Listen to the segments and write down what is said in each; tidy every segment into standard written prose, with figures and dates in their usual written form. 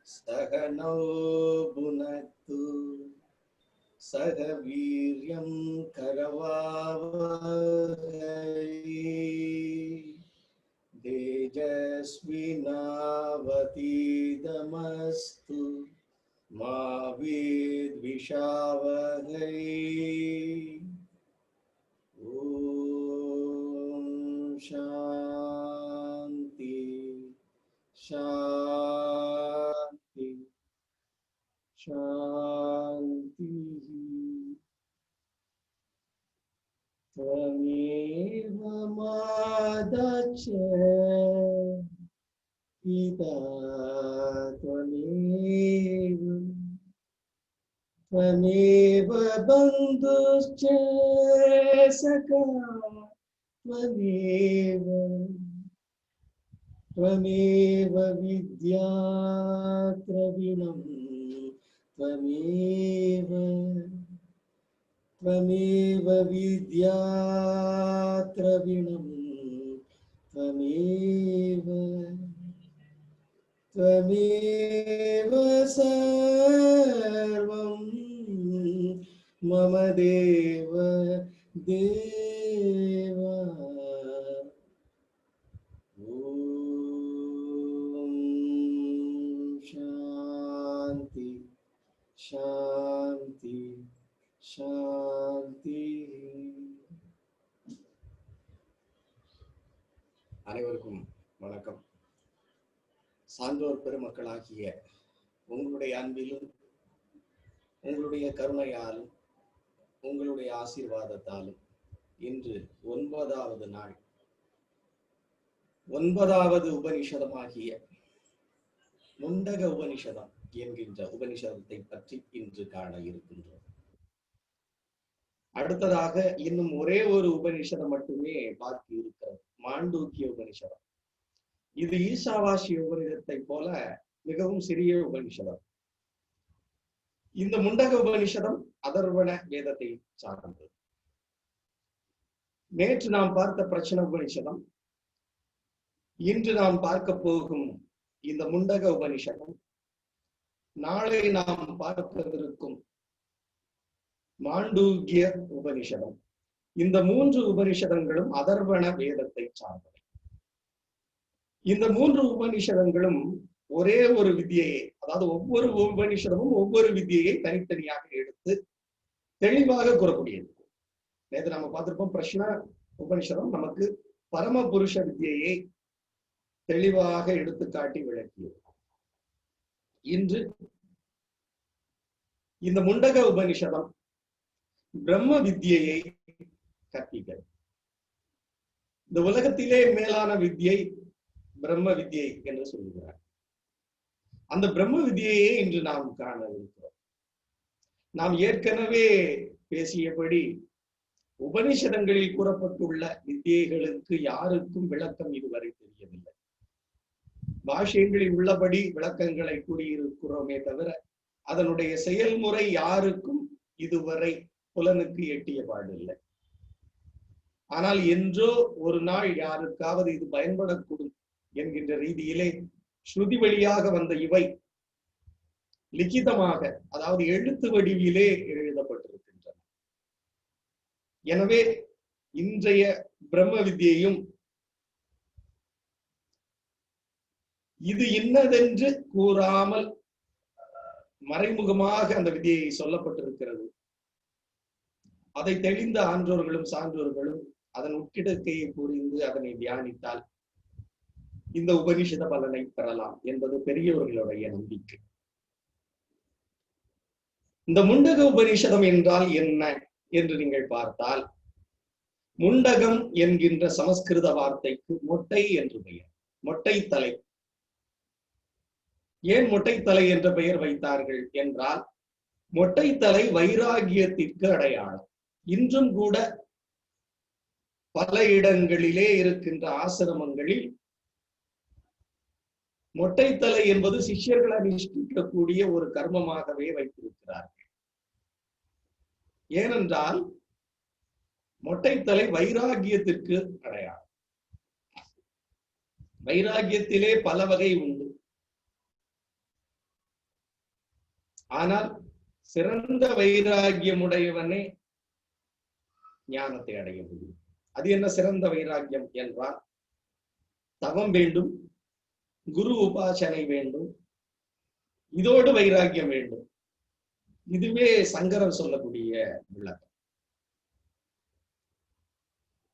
सहनौ भुनक्तु सह वीर्यं करवावहै तेजस्विनावतीतमस्तु मा विद्विषावहै। ॐ शान्ति शान्ति शान्तिः। त्वमेव मादच्च पिता त्वमेव त्वमेव बन्धुश्च सखा त्वमेव त्वमेव विद्या द्रविणं त्वमेव त्वमेव विद्या द्रविणं त्वमेव त्वमेव सर्वं मम देव देव। ॐ शान्ति शान्ति शान्ति। அனைவருக்கும் வணக்கம். சான்றோர் பெருமக்களாகிய உங்களுடைய அன்பிலும் உங்களுடைய கருணையாலும் உங்களுடைய ஆசீர்வாதத்தாலும் இன்று 9வது நாள் 9வது உபனிஷதமாகிய முண்டக உபனிஷதம் என்கின்ற உபனிஷதத்தை பற்றி இன்று காண இருக்கின்றோம். அடுத்ததாக இன்னும் ஒரே ஒரு உபனிஷதம் மட்டுமே பாக்கி இருக்கிறது, மாண்டூக்கிய உபனிஷதம். இது ஈசாவாசிய உபனிஷத்தை போல மிகவும் சிறிய உபனிஷதம். இந்த முண்டக உபனிஷதம் அதர்வண வேதத்தை சார்ந்தது. நேற்று நாம் பார்த்த பிரச்சன உபனிஷதம், இன்று நாம் பார்க்க போகும் இந்த முண்டக உபனிஷதம், நாளை நாம் பார்க்கவிருக்கும் மாண்டூக்கிய உபனிஷதம், இந்த 3 உபனிஷதங்களும் அதர்வண வேதத்தை சார்ந்தவை. இந்த 3 உபனிஷதங்களும் ஒரே ஒரு வித்தியை, அதாவது ஒவ்வொரு உபனிஷதமும் ஒவ்வொரு வித்தியை தனித்தனியாக எடுத்து தெளிவாக கூறக்கூடியது. நேற்று நம்ம பார்த்திருப்போம், பிரஷ்ன உபனிஷதம் நமக்கு பரம புருஷ வித்தியை தெளிவாக எடுத்துக்காட்டி விளக்கியது. இன்று இந்த முண்டக உபனிஷதம் பிரம்ம வித்தியை கற்பிக்கிறது. இந்த உலகத்திலே மேலான வித்தியை பிரம்ம வித்தியை என்று சொல்லுகிறார். அந்த பிரம்ம வித்தியையே இன்று நாம் காண இருக்கிறோம். நாம் ஏற்கனவே பேசியபடி உபனிஷதங்களில் கூறப்பட்டுள்ள வித்தியைகளுக்கு யாருக்கும் விளக்கம் இதுவரை தெரியவில்லை. பாஷ்யங்களில் உள்ளபடி விளக்கங்களை கூறியிருக்கிறோமே தவிர அதனுடைய செயல்முறை யாருக்கும் இதுவரை புலனுக்கு எட்டிய பாடில்லை. ஆனால் என்றோ ஒரு நாள் யாருக்காவது இது பயன்படக்கூடும் என்கின்ற ரீதியிலே ஸ்ருதி வழியாக வந்த இவை லிখিதமாக, அதாவது எழுத்து வடிவிலே எழுதப்பட்டிருக்கின்றன. எனவே இன்றைய பிரம்ம வித்தியையும் இது இன்னதென்று கூறாமல் மறைமுகமாக அந்த வித்தியை சொல்லப்பட்டிருக்கிறது. அதை தெளிந்த ஆன்றோர்களும் சான்றோர்களும் அதன் உட்கிடக்கையை புரிந்து அதனை தியானித்தால் இந்த உபனிஷத பலனை பெறலாம் என்பது பெரியவர்களுடைய நம்பிக்கை. இந்த முண்டக உபனிஷதம் என்றால் என்ன என்று நீங்கள் பார்த்தால், முண்டகம் என்கின்ற சமஸ்கிருத வார்த்தைக்கு மொட்டை என்று பெயர். மொட்டை தலை. ஏன் மொட்டை தலை என்ற பெயர் வைத்தார்கள் என்றால், மொட்டை தலை வைராகியத்திற்கு அடையாளம். இன்றும் கூட பல இடங்களிலே இருக்கின்ற ஆசிரமங்களில் மொட்டைத்தலை என்பது சிஷ்யர்கள் அனுஷ்டிக்கக்கூடிய ஒரு கர்மமாகவே வைத்திருக்கிறார்கள். ஏனென்றால் மொட்டைத்தலை வைராகியத்திற்கு அடையாளம். வைராகியத்திலே பல வகை உண்டு. ஆனால் சிறந்த வைராகியமுடையவனே ஞானத்தை அடைய முடியும். அது என்ன சிறந்த வைராகியம் என்றால், தவம் வேண்டும், குரு உபாசனை வேண்டும், இதோடு வைராகியம் வேண்டும். இதுவே சங்கரர் சொல்லக்கூடிய விளக்கம்.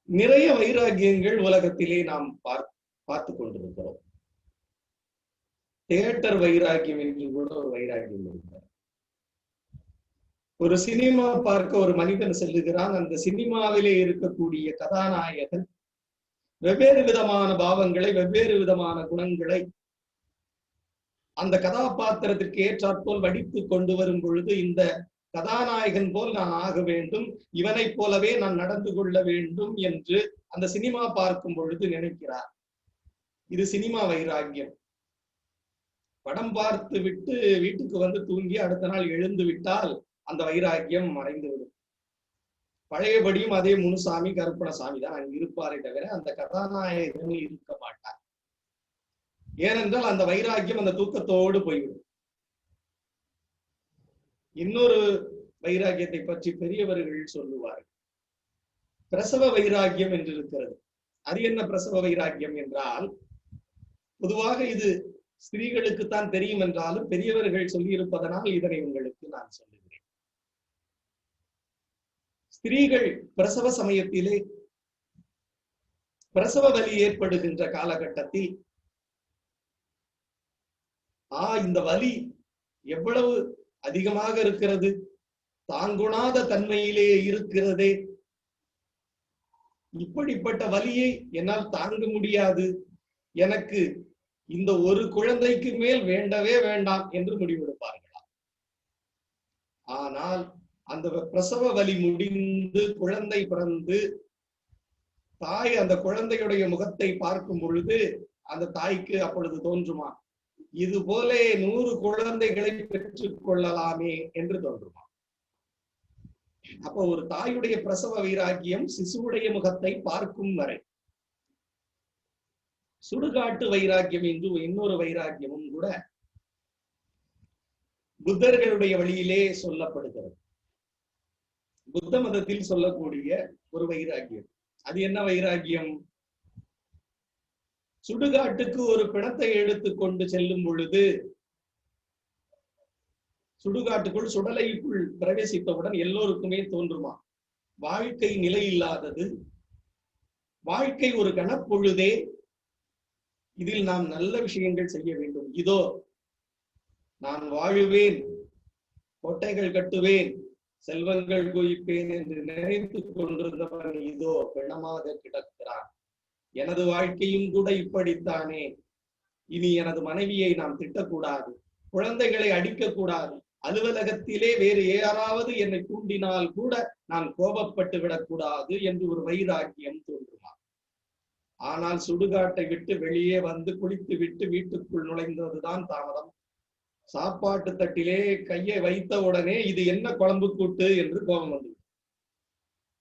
நிறைய வைராகியங்கள் உலகத்திலே நாம் பார்த்து கொண்டிருக்கிறோம். தியேட்டர் வைராகியம் என்று கூட ஒரு வைராகியம் இருக்கிறார். ஒரு சினிமா பார்க்க ஒரு மனிதன் செல்லுகிறான். அந்த சினிமாவிலே இருக்கக்கூடிய கதாநாயகன் வெவ்வேறு விதமான பாவங்களை, வெவ்வேறு விதமான குணங்களை அந்த கதாபாத்திரத்திற்கு ஏற்றாற்போல் வடித்து கொண்டு வரும் பொழுது, இந்த கதாநாயகன் போல் நான் ஆக வேண்டும், இவனைப் போலவே நான் நடந்து கொள்ள வேண்டும் என்று அந்த சினிமா பார்க்கும் பொழுது நினைக்கிறார். இது சினிமா வைராகியம். படம் பார்த்து விட்டு வீட்டுக்கு வந்து தூங்கி அடுத்த நாள் எழுந்து விட்டால் அந்த வைராகியம் மறைந்துவிடும். பழையபடியும் அதே முனுசாமி கருப்பணசாமி தான் அங்கு இருப்பாரே தவிர அந்த கதாநாயகன் இருக்க மாட்டார். ஏனென்றால் அந்த வைராகியம் அந்த தூக்கத்தோடு போய்விடும். இன்னொரு வைராகியத்தை பற்றி பெரியவர்கள் சொல்லுவார்கள். பிரசவ வைராகியம் என்று இருக்கிறது. அது என்ன பிரசவ வைராகியம் என்றால், பொதுவாக இது ஸ்திரீகளுக்குத்தான் தெரியும் என்றாலும் பெரியவர்கள் சொல்லியிருப்பதனால் இதனை உங்களுக்கு நான் சொல்லுகிறேன். ஸ்திரீகள் பிரசவ சமயத்திலே பிரசவ வலி ஏற்படுகின்ற காலகட்டத்தில் இந்த வலி எவ்வளவு அதிகமாக இருக்கிறது, தாங்குணாத தன்மையிலே இருக்கிறதே, இப்படிப்பட்ட வலியை என்னால் தாங்க முடியாது, எனக்கு இந்த ஒரு குழந்தைக்கு மேல் வேண்டவே வேண்டாம் என்று முடிவெடுப்பார்களாம். ஆனால் அந்த பிரசவ வலி முடிந்து குழந்தை பிறந்து தாய் அந்த குழந்தையுடைய முகத்தை பார்க்கும் பொழுது அந்த தாய்க்கு அப்பொழுது தோன்றுமா, இது போல 100 குழந்தைகளை பெற்றுக் கொள்ளலாமே என்று தோன்றுமா. அப்ப ஒரு தாயுடைய பிரசவ வைராக்கியம் சிசுவுடைய முகத்தை பார்க்கும் வரை. சுடுகாட்டு வைராக்கியம் என்று இன்னொரு வைராக்கியமும் கூட புத்தர்களுடைய வழியிலே சொல்லப்படுகிறது. புத்த மதத்தில் சொல்லக்கூடிய ஒரு வைராக்கியம். அது என்ன வைராக்கியம்? சுடுகாட்டுக்கு ஒரு பிணத்தை எடுத்துக்கொண்டு செல்லும் பொழுது, சுடுகாட்டுக்குள் சுடலைக்குள் பிரவேசித்தவுடன் எல்லோருக்குமே தோன்றுமா, வாழ்க்கை நிலை இல்லாதது, வாழ்க்கை ஒரு கணப்பொழுதே, இதில் நாம் நல்ல விஷயங்கள் செய்ய வேண்டும், இதோ நான் வாழுவேன், கோட்டைகள் கட்டுவேன், செல்வங்கள் குவிப்பேன் என்று நினைத்துக் கொண்டிருந்தவன் இதோ பிணமாக கிடக்கிறான். எனது வாழ்க்கையும் கூட இப்படித்தானே, இனி எனது மனைவியை நாம் திட்டக்கூடாது, குழந்தைகளை அடிக்கக்கூடாது, அலுவலகத்திலே வேறு யாராவது என்னை தூண்டினால் கூட நான் கோபப்பட்டு விடக்கூடாது என்று ஒரு வைராக்கியம் தோன்றுமா. ஆனால் சுடுகாட்டை விட்டு வெளியே வந்து குளித்து விட்டு வீட்டுக்குள் நுழைந்ததுதான் தாமதம். சாப்பாட்டு தட்டிலே கையை வைத்த உடனே இது என்ன குழம்பு கூட்டு என்று கோபம் வந்து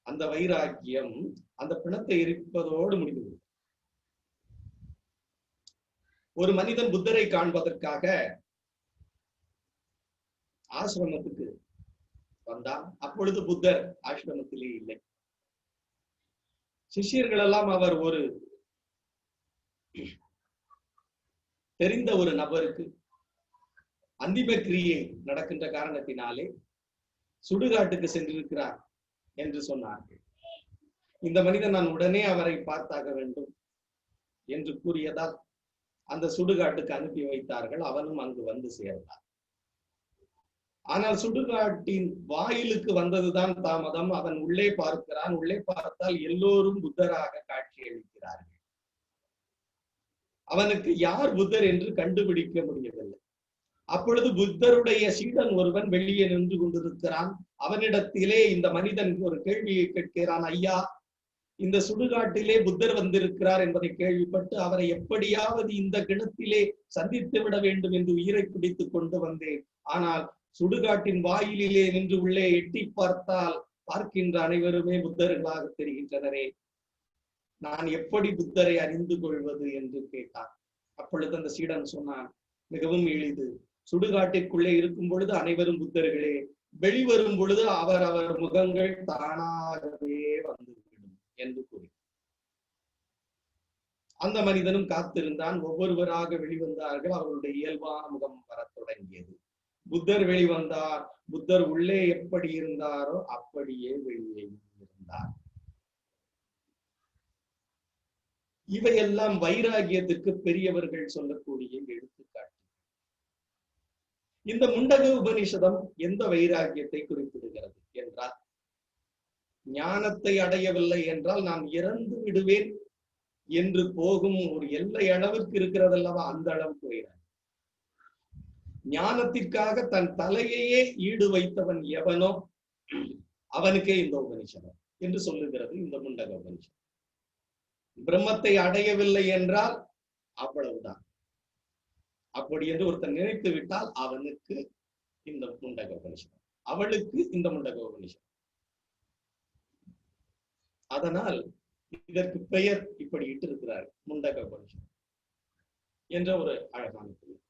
அந்த வைராக்கியம் அந்த பிணத்தை எரிப்பதோடு முடிந்தது. ஒரு மனிதன் புத்தரை காண்பதற்காக ஆசிரமத்துக்கு வந்தான். அப்பொழுது புத்தர் ஆசிரமத்திலே இல்லை. சிஷ்யர்கள் எல்லாம் அவர் ஒரு தெரிந்த ஒரு நபருக்கு அந்திம கிரியை நடக்கின்ற காரணத்தினாலே சுடுகாட்டுக்கு சென்றிருக்கிறார் என்று சொன்னார்கள். இந்த மனிதன் நான் உடனே அவரை பார்த்தாக வேண்டும் என்று கூறியதால் அந்த சுடுகாட்டுக்கு அனுப்பி வைத்தார்கள். அவனும் அங்கு வந்து சேர்ந்தார். ஆனால் சுடுகாட்டின் வாயிலுக்கு வந்ததுதான் தாமதம். அவன் உள்ளே பார்க்கிறான். உள்ளே பார்த்தால் எல்லோரும் புத்தராக காட்சி அளிக்கிறார்கள். அவனுக்கு யார் புத்தர் என்று கண்டுபிடிக்க முடியவில்லை. அப்பொழுது புத்தருடைய சீடன் ஒருவன் வெளியே நின்று கொண்டிருக்கிறான். அவனிடத்திலே இந்த மனிதன் ஒரு கேள்வியை கேட்கிறான். ஐயா, இந்த சுடுகாட்டிலே புத்தர் வந்திருக்கிறார் என்பதை கேள்விப்பட்டு அவரை எப்படியாவது இந்த கிணத்திலே சந்தித்து விட வேண்டும் என்று உயிரை பிடித்துக் கொண்டு வந்தேன். ஆனால் சுடுகாட்டின் வாயிலே நின்று உள்ளே எட்டி பார்த்தால் பார்க்கின்ற அனைவருமே புத்தர்களாக தெரிகின்றனரே. நான் எப்படி புத்தரை அறிந்து கொள்வது என்று கேட்டான். அப்பொழுது அந்த சீடன் சொன்னான், மிகவும் எளிது. சுடுகாட்டிற்குள்ளே இருக்கும் பொழுது அனைவரும் புத்தர்களே, வெளிவரும் பொழுது அவர் முகங்கள் தானாகவே வந்துவிடும் என்று கூறி அந்த மனிதனும் காத்திருந்தான். ஒவ்வொருவராக வெளிவந்தார்கள். அவர்களுடைய இயல்பான முகம் வரத் தொடங்கியது. புத்தர் வெளிவந்தார். புத்தர் உள்ளே எப்படி இருந்தாரோ அப்படியே வெளியே இருந்தார். இவையெல்லாம் வைராகியத்திற்கு பெரியவர்கள் சொல்லக்கூடிய எடுத்துக்காட்டு. இந்த முண்டக உபனிஷதம் எந்த வைராகியத்தை குறிப்பிடுகிறது என்றால், ஞானத்தை அடையவில்லை என்றால் நான் இறந்து விடுவேன் என்று போகும் ஒரு எல்லை அளவுக்கு இருக்கிறதல்லவா, அந்த அளவுக்கு வைராகியம். ஞானத்திற்காக தன் தலையையே ஈடு வைத்தவன் எவனோ அவனுக்கே இந்த உபனிஷதம் என்று சொல்லுகிறது இந்த முண்டக உபனிஷதம். பிரம்மத்தை அடையவில்லை என்றால் அவ்வளவுதான். அப்படி என்று ஒருத்தன் நினைத்து விட்டால் அவனுக்கு இந்த முண்டக உபனிஷதம், அவளுக்கு இந்த முண்டக உபனிஷதம். அதனால் இதற்கு பெயர் இப்படி இட்டிருக்கிறார், முண்டக உபனிஷதம் என்ற ஒரு அழகான பெயர்.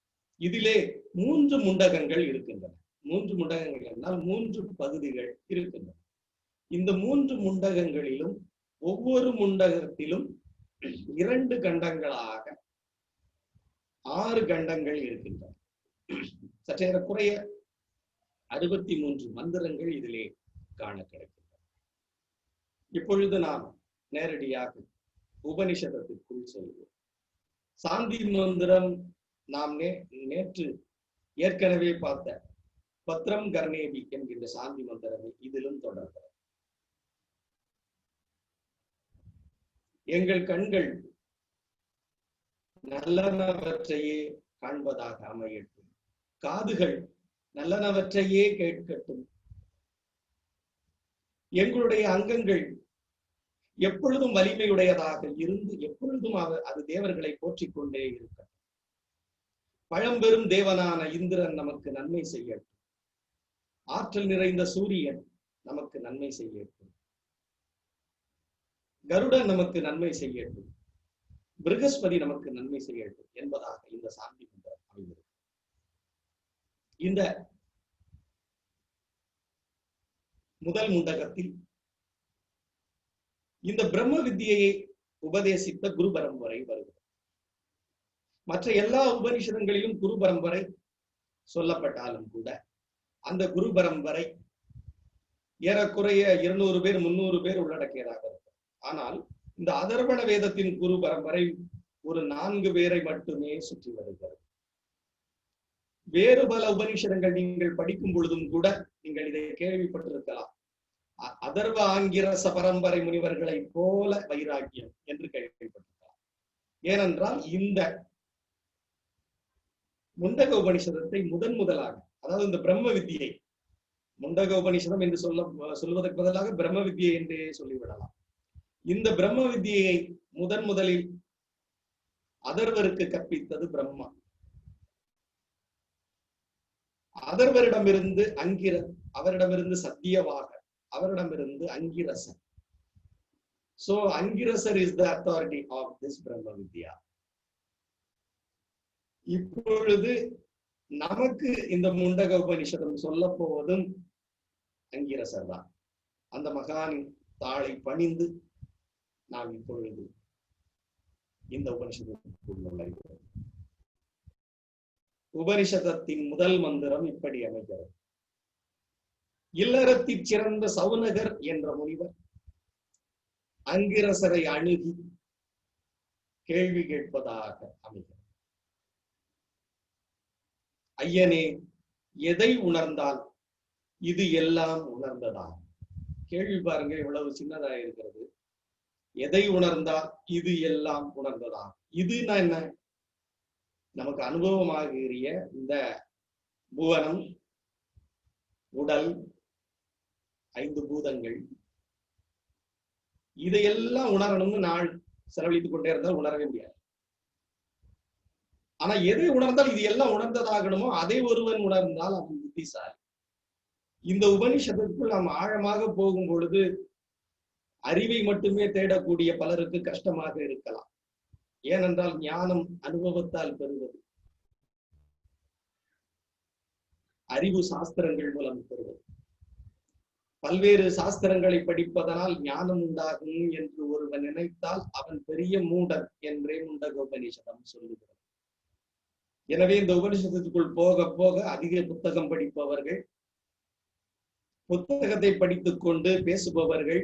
இதிலே 3 முண்டகங்கள் இருக்கின்றன. 3 முண்டகங்கள் என்றால் 3 பகுதிகள் இருக்கின்றன. இந்த 3 முண்டகங்களிலும் ஒவ்வொரு முண்டகத்திலும் 2 கண்டங்களாக 6 கண்டங்கள் இருக்கின்றன. சற்றேறக்குறைய 63 மந்திரங்கள் இதிலே காண கிடைக்கின்றன. இப்பொழுது நாம் நேரடியாக உபனிஷதத்திற்குள் செல்வோம். சாந்தி மந்திரம் நாம் நேற்று ஏற்கனவே பார்த்த பத்ரம் கர்ணேபி என்கின்ற சாந்தி மந்திரமே இதிலும் தொடர்கிறது. எங்கள் கண்கள் நல்லனவற்றையே காண்பதாக அமையட்டும், காதுகள் நல்லனவற்றையே கேட்கட்டும், எங்களுடைய அங்கங்கள் எப்பொழுதும் வலிமையுடையதாக இருந்து எப்பொழுதும் அது தேவர்களை போற்றிக் கொண்டே இருக்கட்டும், பழம்பெரும் தேவனான இந்திரன் நமக்கு நன்மை செய்யட்டும், ஆற்றல் நிறைந்த சூரியன் நமக்கு நன்மை செய்யட்டும், கருடன் நமக்கு நன்மை செய்யட்டும், பிருகஸ்பதி நமக்கு நன்மை செய்யட்டும் என்பதாக இந்த சாந்தி மந்திரம் அமைகிறது. இந்த முதல் முண்டகத்தில் இந்த பிரம்ம வித்தியை உபதேசித்த குரு பரம்பரை வருகிறது. மற்ற எல்லா உபனிஷதங்களிலும் குரு பரம்பரை சொல்லப்பட்டாலும் கூட அந்த குரு பரம்பரை ஏறக்குறைய 200 பேர் 300 பேர் உள்ளடக்கியதாக இருக்கும். ஆனால் இந்த அதர்வண வேதத்தின் குரு பரம்பரை ஒரு 4 பேரை மட்டுமே சுற்றி வருகிறது. வேறு பல உபனிஷதங்கள் நீங்கள் படிக்கும் பொழுதும் கூட நீங்கள் இதை கேள்விப்பட்டிருக்கலாம். அதர்வ ஆங்கிரச பரம்பரை முனிவர்களை போல வைராக்கியம் என்று கேள்விப்பட்டிருக்கலாம். ஏனென்றால் இந்த முண்டக உபனிஷதத்தை முதலாக, அதாவது இந்த பிரம்ம வித்தியை, முண்டக உபனிஷதம் என்று சொல்வதற்கு பதிலாக பிரம்ம வித்தியை என்றே சொல்லிவிடலாம். இந்த பிரம்ம வித்தியை முதலில் அதர்வருக்கு கற்பித்தது பிரம்மா. அதர்வரிடமிருந்து அவரிடமிருந்து சத்தியவாக, அவரிடமிருந்து அங்கிரசன். So Angirasar is the authority of this Brahma Vidya. இப்பொழுது நமக்கு இந்த முண்டக உபனிஷதம் சொல்ல போவதும் அங்கிரசர் தான். அந்த மகானின் தாளை பணிந்து நாம் இப்பொழுது இந்த உபனிஷதத்திற்குள் நுழைகிறோம். உபனிஷதத்தின் முதல் மந்திரம் இப்படி அமைகிறது. இல்லறத்தில் சிறந்த சவுனகர் என்ற முனிவர் அங்கிரசரை அணுகி கேள்வி கேட்பதாக அமைகிறது. ஐயனே, எதை உணர்ந்தால் இது எல்லாம் உணர்ந்ததா? கேள்வி பாருங்க, இவ்வளவு சின்னதா இருக்கிறது. எதை உணர்ந்தால் இது எல்லாம் உணர்ந்ததா? இதுனா என்ன? நமக்கு அனுபவமாகிய இந்த புவனம், உடல், 5 பூதங்கள், இதையெல்லாம் உணரணும்னு நாள் செலவழித்துக் கொண்டே இருந்தால் உணரவே முடியாது. ஆனா எதை உணர்ந்தால் இது எல்லாம் உணர்ந்ததாகணுமோ அதை ஒருவன் உணர்ந்தால் அவன் புத்திசாலி. இந்த உபனிஷத்திற்குள் நாம் ஆழமாக போகும் பொழுது அறிவை மட்டுமே தேடக்கூடிய பலருக்கு கஷ்டமாக இருக்கலாம். ஏனென்றால் ஞானம் அனுபவத்தால் பெறுவது, அறிவு சாஸ்திரங்கள் மூலம் பெறுவது. பல்வேறு சாஸ்திரங்களை படிப்பதனால் ஞானம் உண்டாகும் என்று ஒருவன் நினைத்தால் அவன் பெரிய மூடன் என்றே முண்டக உபநிஷதம் சொல்லுகிறது. எனவே இந்த உபநிஷத்துக்குள் போக போக அதிக புத்தகம் படிப்பவர்கள், புத்தகத்தை படித்துக் கொண்டு பேசுபவர்கள்,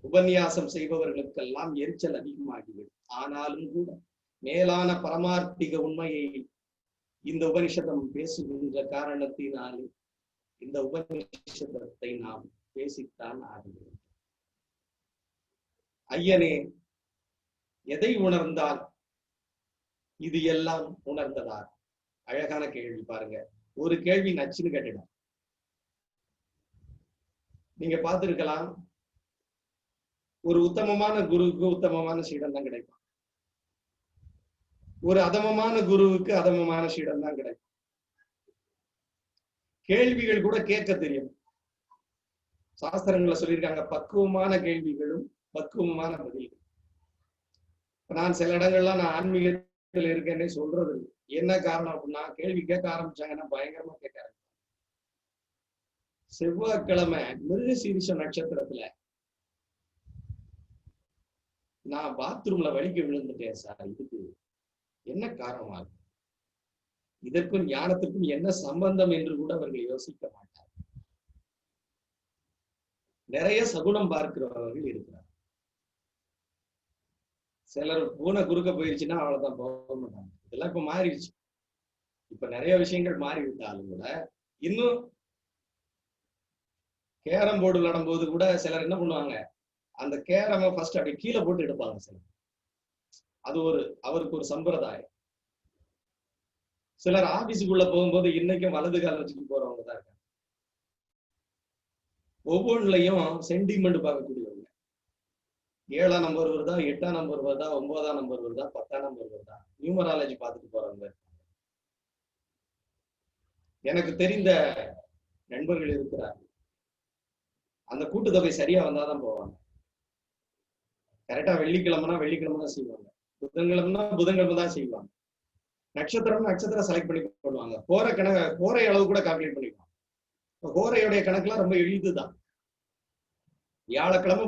உபன்யாசம் செய்பவர்களுக்கெல்லாம் எரிச்சல் அதிகமாகிவிடும். ஆனாலும் கூட மேலான பரமார்த்திக உண்மையை இந்த உபனிஷதம் பேசுகின்ற காரணத்தினாலே இந்த உபனிஷதத்தை நாம் பேசித்தான் ஆகிறது. ஐயனே, எதை உணர்ந்தால் இது எல்லாம் உணர்ந்ததா? அழகான கேள்வி பாருங்க. ஒரு கேள்வி நச்சுன்னு கேட்டுடும். நீங்க பார்த்திருக்கலாம், ஒரு உத்தமமான குருவுக்கு உத்தமமான சீடன் தான் கிடைக்கும், ஒரு அதமமான குருவுக்கு அதமமான சீடன் தான் கிடைக்கும். கேள்விகள் கூட கேட்க தெரியும். சாஸ்திரங்களை சொல்லியிருக்காங்க, பக்குவமான கேள்விகளும் பக்குவமான பதில்கள். நான் சில இடங்கள்லாம் நான் ஆன்மீகத்தில் இருக்கேன்னே சொல்றது இல்லை. என்ன காரணம் அப்படின்னா, கேள்வி கேட்க ஆரம்பிச்சாங்கன்னா பயங்கரமா கேட்க ஆரம்பிச்சாங்க. செவ்வாய்க்கிழமை மிருகசீரிஷ நட்சத்திரத்துல நான் பாத்ரூம்ல வலிக்க விழுந்துட்டேன் சார், இதுக்கு என்ன காரணமாகும்? இதற்கும் ஞானத்துக்கும் என்ன சம்பந்தம் என்று கூட அவர்கள் யோசிக்க மாட்டார். நிறைய சகுனம் பார்க்கிறவர்கள் இருக்கிறார். சிலர் பூனை குறுக்க போயிருச்சுன்னா அவ்வளவுதான், போக மாட்டாங்க. இதெல்லாம் இப்ப மாறிடுச்சு. இப்ப நிறைய விஷயங்கள் மாறிவிட்டாலும் கூட இன்னும் கேரம் போர்டு விளையாடும் போது கூட சிலர் என்ன பண்ணுவாங்க, அந்த கேரமை ஃபர்ஸ்ட் அப்படியே கீழே போட்டு எடுப்பாங்க சிலர். அது அவருக்கு ஒரு சம்பிரதாயம். சிலர் ஆபீஸுக்குள்ள போகும்போது இன்னைக்கும் வலது கால வச்சுட்டு போறவங்க தான் இருக்காங்க. ஒவ்வொன்றுலையும் சென்டிமெண்ட் பார்க்கக்கூடியவங்க. 7ஆம் நம்பர் வருதா, 8ஆம் நம்பர் வருதா, 9ஆம் நம்பர் வருதா, 10ஆம் நம்பர் வருதா, நியூமராலஜி பார்த்துட்டு போறவங்க. எனக்கு தெரிந்த நண்பர்கள் இருக்கிறார்கள். அந்த கூட்டுத்தொகை சரியா வந்தாதான் போவாங்க. கரெக்டா வெள்ளிக்கிழமைனா வெள்ளிக்கிழமை தான் செய்வாங்க, புதன்கிழமைனா புதன்கிழமை தான் செய்வாங்க. நட்சத்திரம் செலக்ட் பண்ணி போடுவாங்க. கோரை அளவு கூட கால்குலேட் பண்ணிக்குவாங்க. கோரையுடைய கணக்குலாம் ரொம்ப எளிதுதான். வியாழக்கிழமை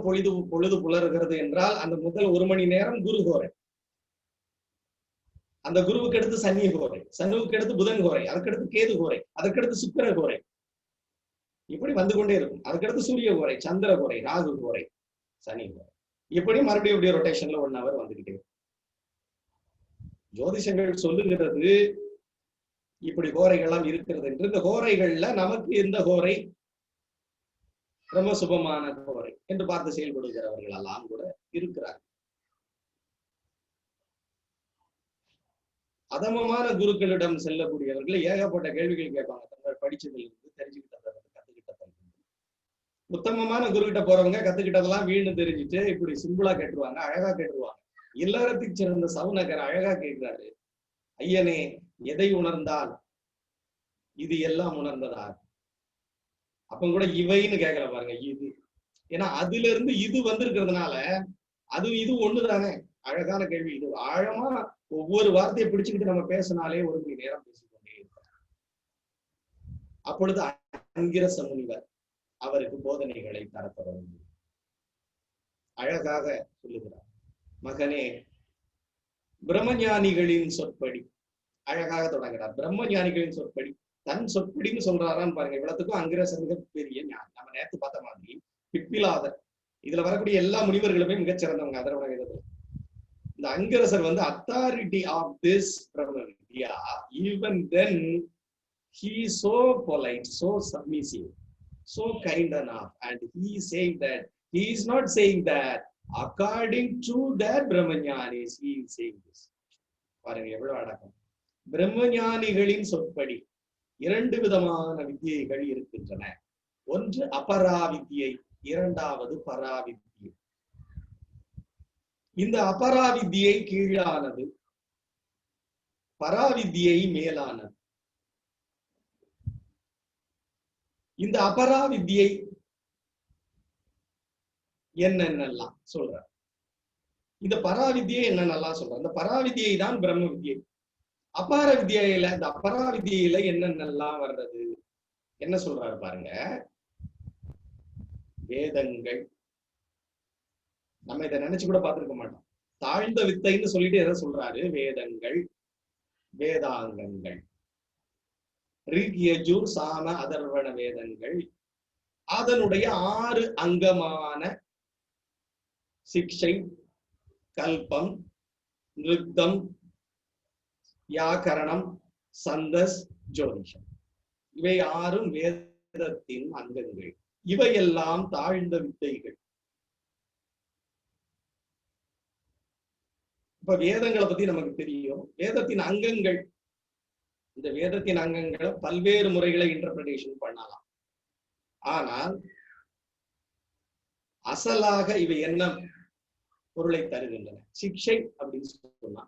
பொழுது புலருகிறது என்றால் அந்த முதல் 1 மணி நேரம் குரு கோரை, அந்த குருவுக்கு அடுத்து சனி கோரை, சனிவுக்கு அடுத்து புதன் கோரை, அதுக்கடுத்து கேது கோரை, அதுக்கடுத்து சுக்கிர கோரை, இப்படி வந்து கொண்டே இருக்கும். அதுக்கடுத்து சூரிய கோரை, சந்திர கோரை, ராகு கோரை, சனி கோரை, இப்படி மறுபடியும் இப்படி ரொட்டேஷன்ல 1 ஹவர் வந்துகிட்டே இருக்கும். ஜோதிஷங்கள் சொல்லுகிறது இப்படி கோரைகள்லாம் இருக்கிறது என்று. இந்த கோரைகள்ல நமக்கு எந்த கோரை ரொம்ப சுபமான கோரை என்று பார்த்து செயல்படுகிறவர்கள் எல்லாம் கூட இருக்கிறார்கள். அதமமான குருக்களிடம் செல்லக்கூடியவர்கள் ஏகப்பட்ட கேள்விகள் கேட்பாங்க. தங்கள் படிச்சதுல இருந்து தெரிஞ்சுக்கிட்டதை கத்துக்கிட்டதை. உத்தமமான குருக்கிட்ட போறவங்க கத்துக்கிட்டதெல்லாம் வீணு தெரிஞ்சுட்டு இப்படி சிம்பிளா கேட்டுருவாங்க, அழகா கேட்டுருவாங்க. இல்லறத்துக்கு சிறந்த சவுனகர் அழகா கேட்கிறாரு, ஐயனே, எதை உணர்ந்தால் இது எல்லாம் உணர்ந்ததா? அப்ப கூட இவைன்னு கேட்கல பாருங்க, இது. ஏன்னா அதுல இருந்து இது வந்திருக்கிறதுனால அது இது ஒண்ணுதானே. அழகான கேள்வி. இது ஆழமா ஒவ்வொரு வார்த்தையை பிடிச்சுக்கிட்டு நம்ம பேசினாலே 1 மணி நேரம் பேசிக்கொண்டே இருக்கிறோம். அப்பொழுது அங்கிரச முனிவர் அவருக்கு போதனைகளை தர தொடர்ந்து அழகாக சொல்லுகிறார், மகனே, பிரம்மஞானிகளின் சொற்படி. அழகாக தொடங்குறார். பிரம்மஞானிகளின் சொற்படி, தன் சொற்படின்னு சொல்றாரான்னு பாருங்க. இவ்வளவுக்கும் அங்கிரசர் மிகப்பெரிய ஞானி. நம்ம நேற்று பார்த்த மாதிரி பிப்பிலாதர், இதுல வரக்கூடிய எல்லா முனிவர்களுமே மிகச்சிறந்தவங்க அதர்வண வேதத்துல. இந்த அங்கிரசர் authority of this Brahma Vidya. Even then he is so polite, so submissive, so kind enough, and he is saying that he is not saying that according to that Brahmaஞாnis, he is saying this. பாருங்க எவ்வளவு அடக்கம். பிரம்மஞானிகளின் சொற்படி 2 விதமான வித்தியைகள் இருக்கின்றன. ஒன்று அபராவித்யை, 2வது பராவித்யை. இந்த அபராவித்யை கீழானது, பராவித்யை மேலானது. இந்த அபராவித்யை என்னென்னலாம் சொல்றார். இந்த பராவித்யை என்னென்னலாம் சொல்றார். இந்த பராவித்யை தான் பிரம்ம வித்யை. அபார வித்யில இந்த அபரா வித்யில என்னென்னலாம் வர்றது என்ன சொல்றாரு பாருங்க. வேதங்கள், நம்ம இதை நினைச்சு கூட பார்த்திருக்க மாட்டோம். தாழ்ந்த வித்தைன்னு சொல்லிட்டு எதை சொல்றாரு? வேதங்கள், வேதாங்கங்கள், ரிக் யஜுர் சாம அதர்வண வேதங்கள், அதனுடைய 6 அங்கமான சிக்ஷை, கல்பம், நிருத்தம், வியாக்கரணம், சந்தஸ், ஜோதிஷம். இவை 6 வேதத்தின் அங்கங்கள். இவையெல்லாம் தாழ்ந்த வித்தைகள். இப்ப வேதங்களை பத்தி நமக்கு தெரியும். வேதத்தின் அங்கங்கள், இந்த வேதத்தின் அங்கங்களை பல்வேறு முறைகளை இன்டர்பிரேஷன் பண்ணலாம். ஆனால் அசலாக இவை என்ன பொருளை தருகின்றன? சிக்ஷை அப்படின்னு சொன்னா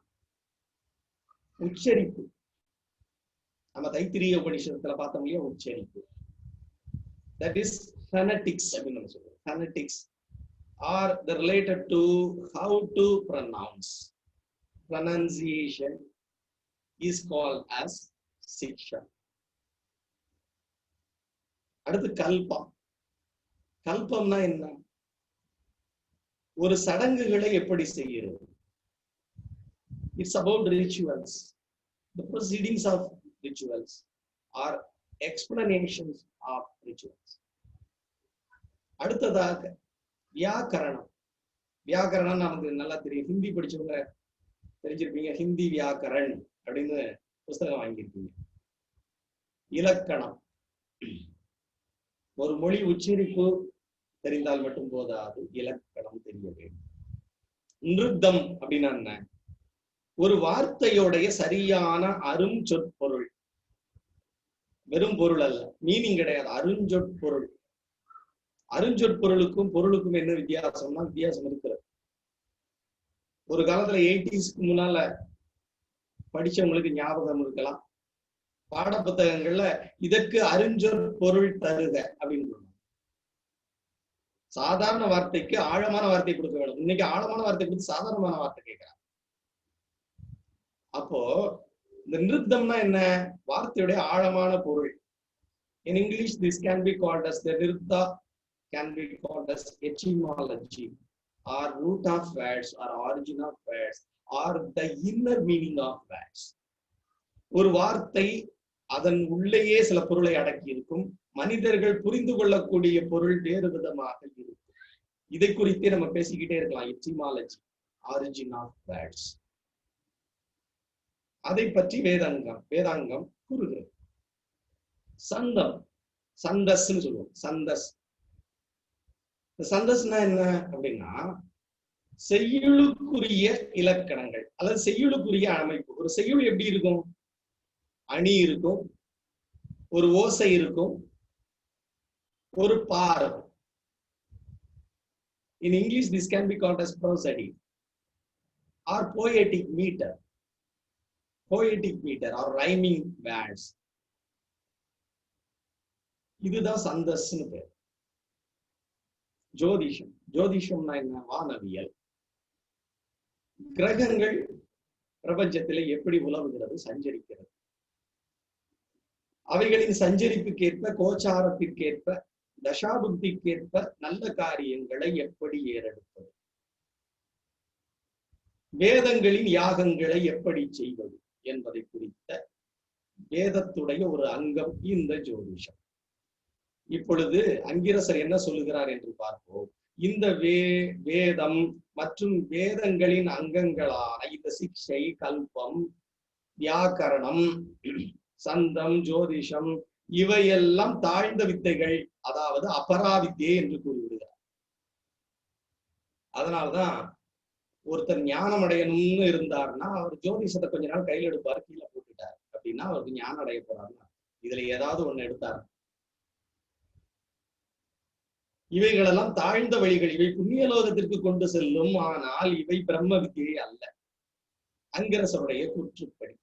உச்சரிப்பு. நம்ம தைத்திரிய உபநிஷத்துல பார்த்தோம் இல்லையா, உச்சரிப்பு. That is phonetics அப்படின்னு நம்ம சொல்றோம். Phonetics are the related to how to pronounce. Pronunciation is called as siksha. அடுத்து கல்பம். கல்பம்னா என்ன? ஒரு சடங்குகளை எப்படி செய்கிறது? It's about rituals. The proceedings of rituals are explanations of rituals. அடுத்ததாக வியாக்கரணம். வியாக்கரணம் நமக்கு நல்லா தெரியும். ஹிந்தி படிச்சவங்க தெரிஞ்சிருப்பீங்க. ஹிந்தி வியாக்கரண் அப்படின்னு புஸ்தகம் வாங்கியிருப்பீங்க. இலக்கணம். ஒரு மொழி உச்சரிப்பு தெரிந்தால் மட்டும் போதாது, இலக்கணம் தெரிய வேண்டும். நிருத்தம் அப்படின்னா என்ன? ஒரு வார்த்தையோடைய சரியான அருஞ்சொற்பொருள். வெறும் பொருள் அல்ல, மீனிங் கிடையாது, அருஞ்சொற்பொருள். அருஞ்சொற்பொருளுக்கும் பொருளுக்கும் என்ன வித்தியாசம்னா வித்தியாசம் இருக்கிறது. ஒரு காலத்துல 80ஸ்க்கு முன்னால படிச்சவங்களுக்கு ஞாபகம் இருக்கலாம். பாட புத்தகங்கள்ல இதற்கு அருஞ்சொற்பொருள் தருக அப்படின்னு சொல்லுவாங்க. சாதாரண வார்த்தைக்கு ஆழமான வார்த்தை கொடுக்க வேண்டும். இன்னைக்கு ஆழமான வார்த்தை கொடுத்து சாதாரணமான வார்த்தை கேட்கிறாங்க. அப்போ இந்த நிருத்தம்னா என்ன? வார்த்தையுடைய ஆழமான பொருள். In English, this can be called as the nirtha, can be called as etymology, or root of words, or origin of words, or the inner meaning of words. ஒரு வார்த்தை அதன் உள்ளேயே சில பொருளை அடக்கி இருக்கும். மனிதர்கள் புரிந்து கொள்ளக்கூடிய பொருள் வேறு விதமாக இருக்கும். இதை குறித்தே நம்ம பேசிக்கிட்டே இருக்கலாம். Etymology, origin of words. அதை பற்றி வேதாங்கம் கூறுகிறது. சந்தம், சந்தஸ்ன்னு சொல்லுவோம். சந்தஸ். சந்தஸ்னா என்ன அப்படின்னா செய்யுளுக்குரிய இலக்கணங்கள் அல்லது செய்யுளுக்குரிய அமைப்பு. ஒரு செய்யுள் எப்படி இருக்கும்? அணி இருக்கும், ஒரு ஓசை இருக்கும், ஒரு பார். In English, this can be called as prosody or poetic meter. Poetic meter or rhyming words. இதுதான் சந்தஸ்ன்னு பேர். ஜோதிஷம். ஜோதிஷம்னா என்ன? வானவியல். கிரகங்கள் பிரபஞ்சத்திலே எப்படி உலவுகிறது, சஞ்சரிக்கிறது, அவைகளின் சஞ்சரிப்புக்கேற்ப, கோச்சாரத்திற்கேற்ப, தசாபுத்திக்கேற்ப நல்ல காரியங்களை எப்படி ஏறெடுப்பது, வேதங்களின் யாகங்களை எப்படி செய்வது என்பதை குறித்த வேதத்துடைய ஒரு அங்கம் இந்த ஜோதிஷம். இப்பொழுது அங்கிரசர் என்ன சொல்லுகிறார் என்று பார்ப்போம். இந்த வேதம் மற்றும் வேதங்களின் அங்கங்களான இந்த சிக்ஷை, கல்பம், வியாக்கரணம், சந்தம், ஜோதிஷம் இவையெல்லாம் தாழ்ந்த வித்தைகள், அதாவது அபராவித்தியை என்று கூறிவிடுகிறார். அதனால்தான் ஒருத்தர் ஞானம் அடையணும்னு இருந்தாருன்னா அவர் ஜோதிஷத்தை கொஞ்ச நாள் கையில் எடுப்பாரு, கீழே போட்டுட்டார் அப்படின்னா அவருக்கு ஞானம் அடைய போறாருன்னா இதுல ஏதாவது ஒண்ணு எடுத்தார். இவைகளெல்லாம் தாழ்ந்த வழிகள். இவை புண்ணியலோகத்திற்கு கொண்டு செல்லும். ஆனால் இவை பிரம்ம வித்தியை அல்ல, அங்கிரசருடைய கூற்றுப்படி.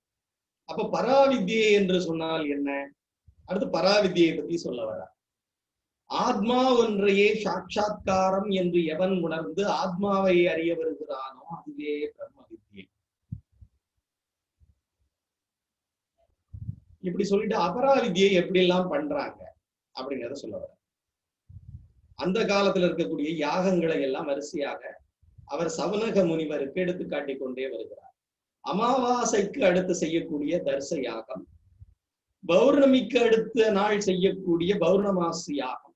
அப்ப பராவித்தியை என்று சொன்னால் என்ன? அடுத்து பராவித்தியை பத்தி சொல்ல வர. ஆத்மா ஒன்றையே சாட்சா்காரம் என்று எவன் உணர்ந்து ஆத்மாவை அறிய வருகிறானோ அதுவே பிரம்ம வித்யை. இப்படி சொல்லிட்டு அபராவித்யை எப்படி எல்லாம் பண்றாங்க அப்படிங்கிறத சொல்ல வர. அந்த காலத்துல இருக்கக்கூடிய யாகங்களை எல்லாம் வரிசையாக அவர் சவனக முனிவருக்கு எடுத்து காட்டிக் கொண்டே வருகிறார். அமாவாசைக்கு அடுத்து செய்யக்கூடிய தர்ச யாகம், பௌர்ணமிக்கு அடுத்த நாள் செய்யக்கூடிய பௌர்ணமாசி யாகம்,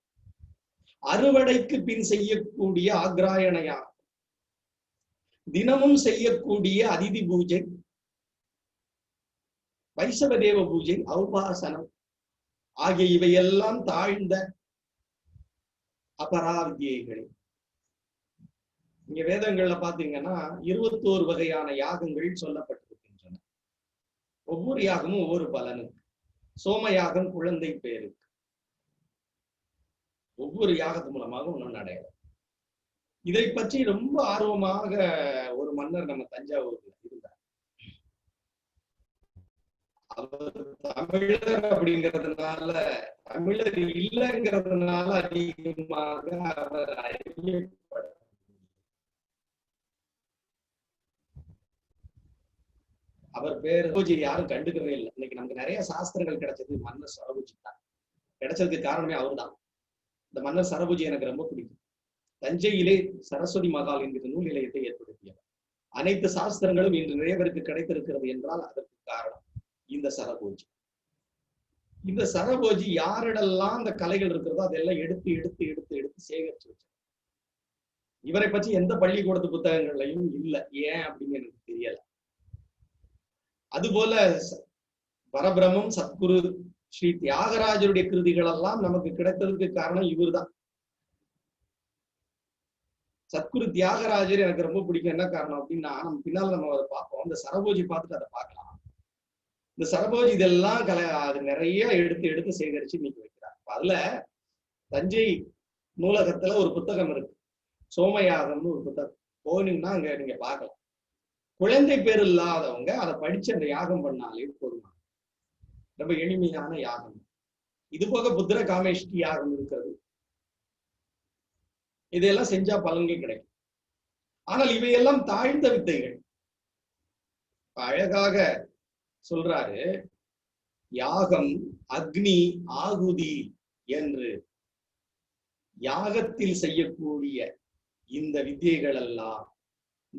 அறுவடைக்கு பின் செய்யக்கூடிய ஆக்ராயண யாகம், தினமும் செய்யக்கூடிய அதிதி பூஜை, வைசவதேவ பூஜை, ஔபாசனம் ஆகிய இவையெல்லாம் தாழ்ந்த அபராவித்யைகள். இங்க வேதங்கள்ல பாத்தீங்கன்னா 21 வகையான யாகங்கள் சொல்லப்பட்டிருக்கின்றன. ஒவ்வொரு யாகமும் ஒவ்வொரு பலனுக்கு. சோம யாகம் குழந்தை பேருக்கு, ஒவ்வொரு யாகத்து மூலமாக ஒன்னும் அடையலாம். இதை பற்றி ரொம்ப ஆர்வமாக ஒரு மன்னர் நம்ம தஞ்சாவூர்ல இருந்தார். அவர் தமிழர் அப்படிங்கிறதுனால, தமிழர் இல்லைங்கிறதுனால அதிகமாக அவர் அறியப்பட, அவர் பேர் சரபோஜி யாரும் கண்டுக்கவே இல்லை. இன்னைக்கு நமக்கு நிறைய சாஸ்திரங்கள் கிடைச்சது மன்னர் சரபோஜி தான். கிடைச்சதுக்கு காரணமே அவர் தான். இந்த மன்னர் சரபோஜி எனக்கு ரொம்ப பிடிக்கும். தஞ்சையிலே சரஸ்வதி மகால் என்கிற நூல் நிலையத்தை ஏற்படுத்தியவர். அனைத்து சாஸ்திரங்களும் இன்று நிறைய பேருக்கு கிடைத்திருக்கிறது என்றால் அதற்கு காரணம் இந்த சரபோஜி. இந்த சரபோஜி யாரிடெல்லாம் அந்த கலைகள் இருக்கிறதோ அதெல்லாம் எடுத்து எடுத்து எடுத்து எடுத்து சேகரிச்சு வச்சார். இவரை பற்றி எந்த பள்ளிக்கூடத்து புத்தகங்கள்லையும் இல்லை. ஏன் அப்படின்னு எனக்கு தெரியல. அதுபோல பரபிரமம் சத்குரு ஸ்ரீ தியாகராஜருடைய கிருதிகள் எல்லாம் நமக்கு கிடைத்ததுக்கு காரணம் இவர் தான். சத்குரு தியாகராஜர் எனக்கு ரொம்ப பிடிக்கும். என்ன காரணம் அப்படின்னா, நம்ம பின்னால நம்ம அதை பார்ப்போம். இந்த சரபோஜி பார்த்துட்டு அதை பார்க்கலாம். இந்த சரபோஜி இதெல்லாம் அது நிறைய எடுத்து எடுத்து சேகரிச்சு இன்னைக்கு வைக்கிறார். அதுல தஞ்சை நூலகத்துல ஒரு புத்தகம் இருக்கு, சோமயாகம்னு ஒரு புத்தகம். போனீங்கன்னா அங்க நீங்க பார்க்கலாம். குழந்தை பேர் இல்லாதவங்க அதை படிச்சு அந்த யாகம் பண்ணாலே போதுமா. ரொம்ப எளிமையான யாகம். இது போக புத்திர காமேஷ்டி யாகம் இருக்கிறது. இதையெல்லாம் செஞ்சா பலன்கள் கிடைக்கும். ஆனால் இவையெல்லாம் தாழ்ந்த வித்தைகள். அழகாக சொல்றாரு, யாகம் அக்னி ஆகுதி என்று யாகத்தில் செய்யக்கூடிய இந்த வித்தியைகள் எல்லாம்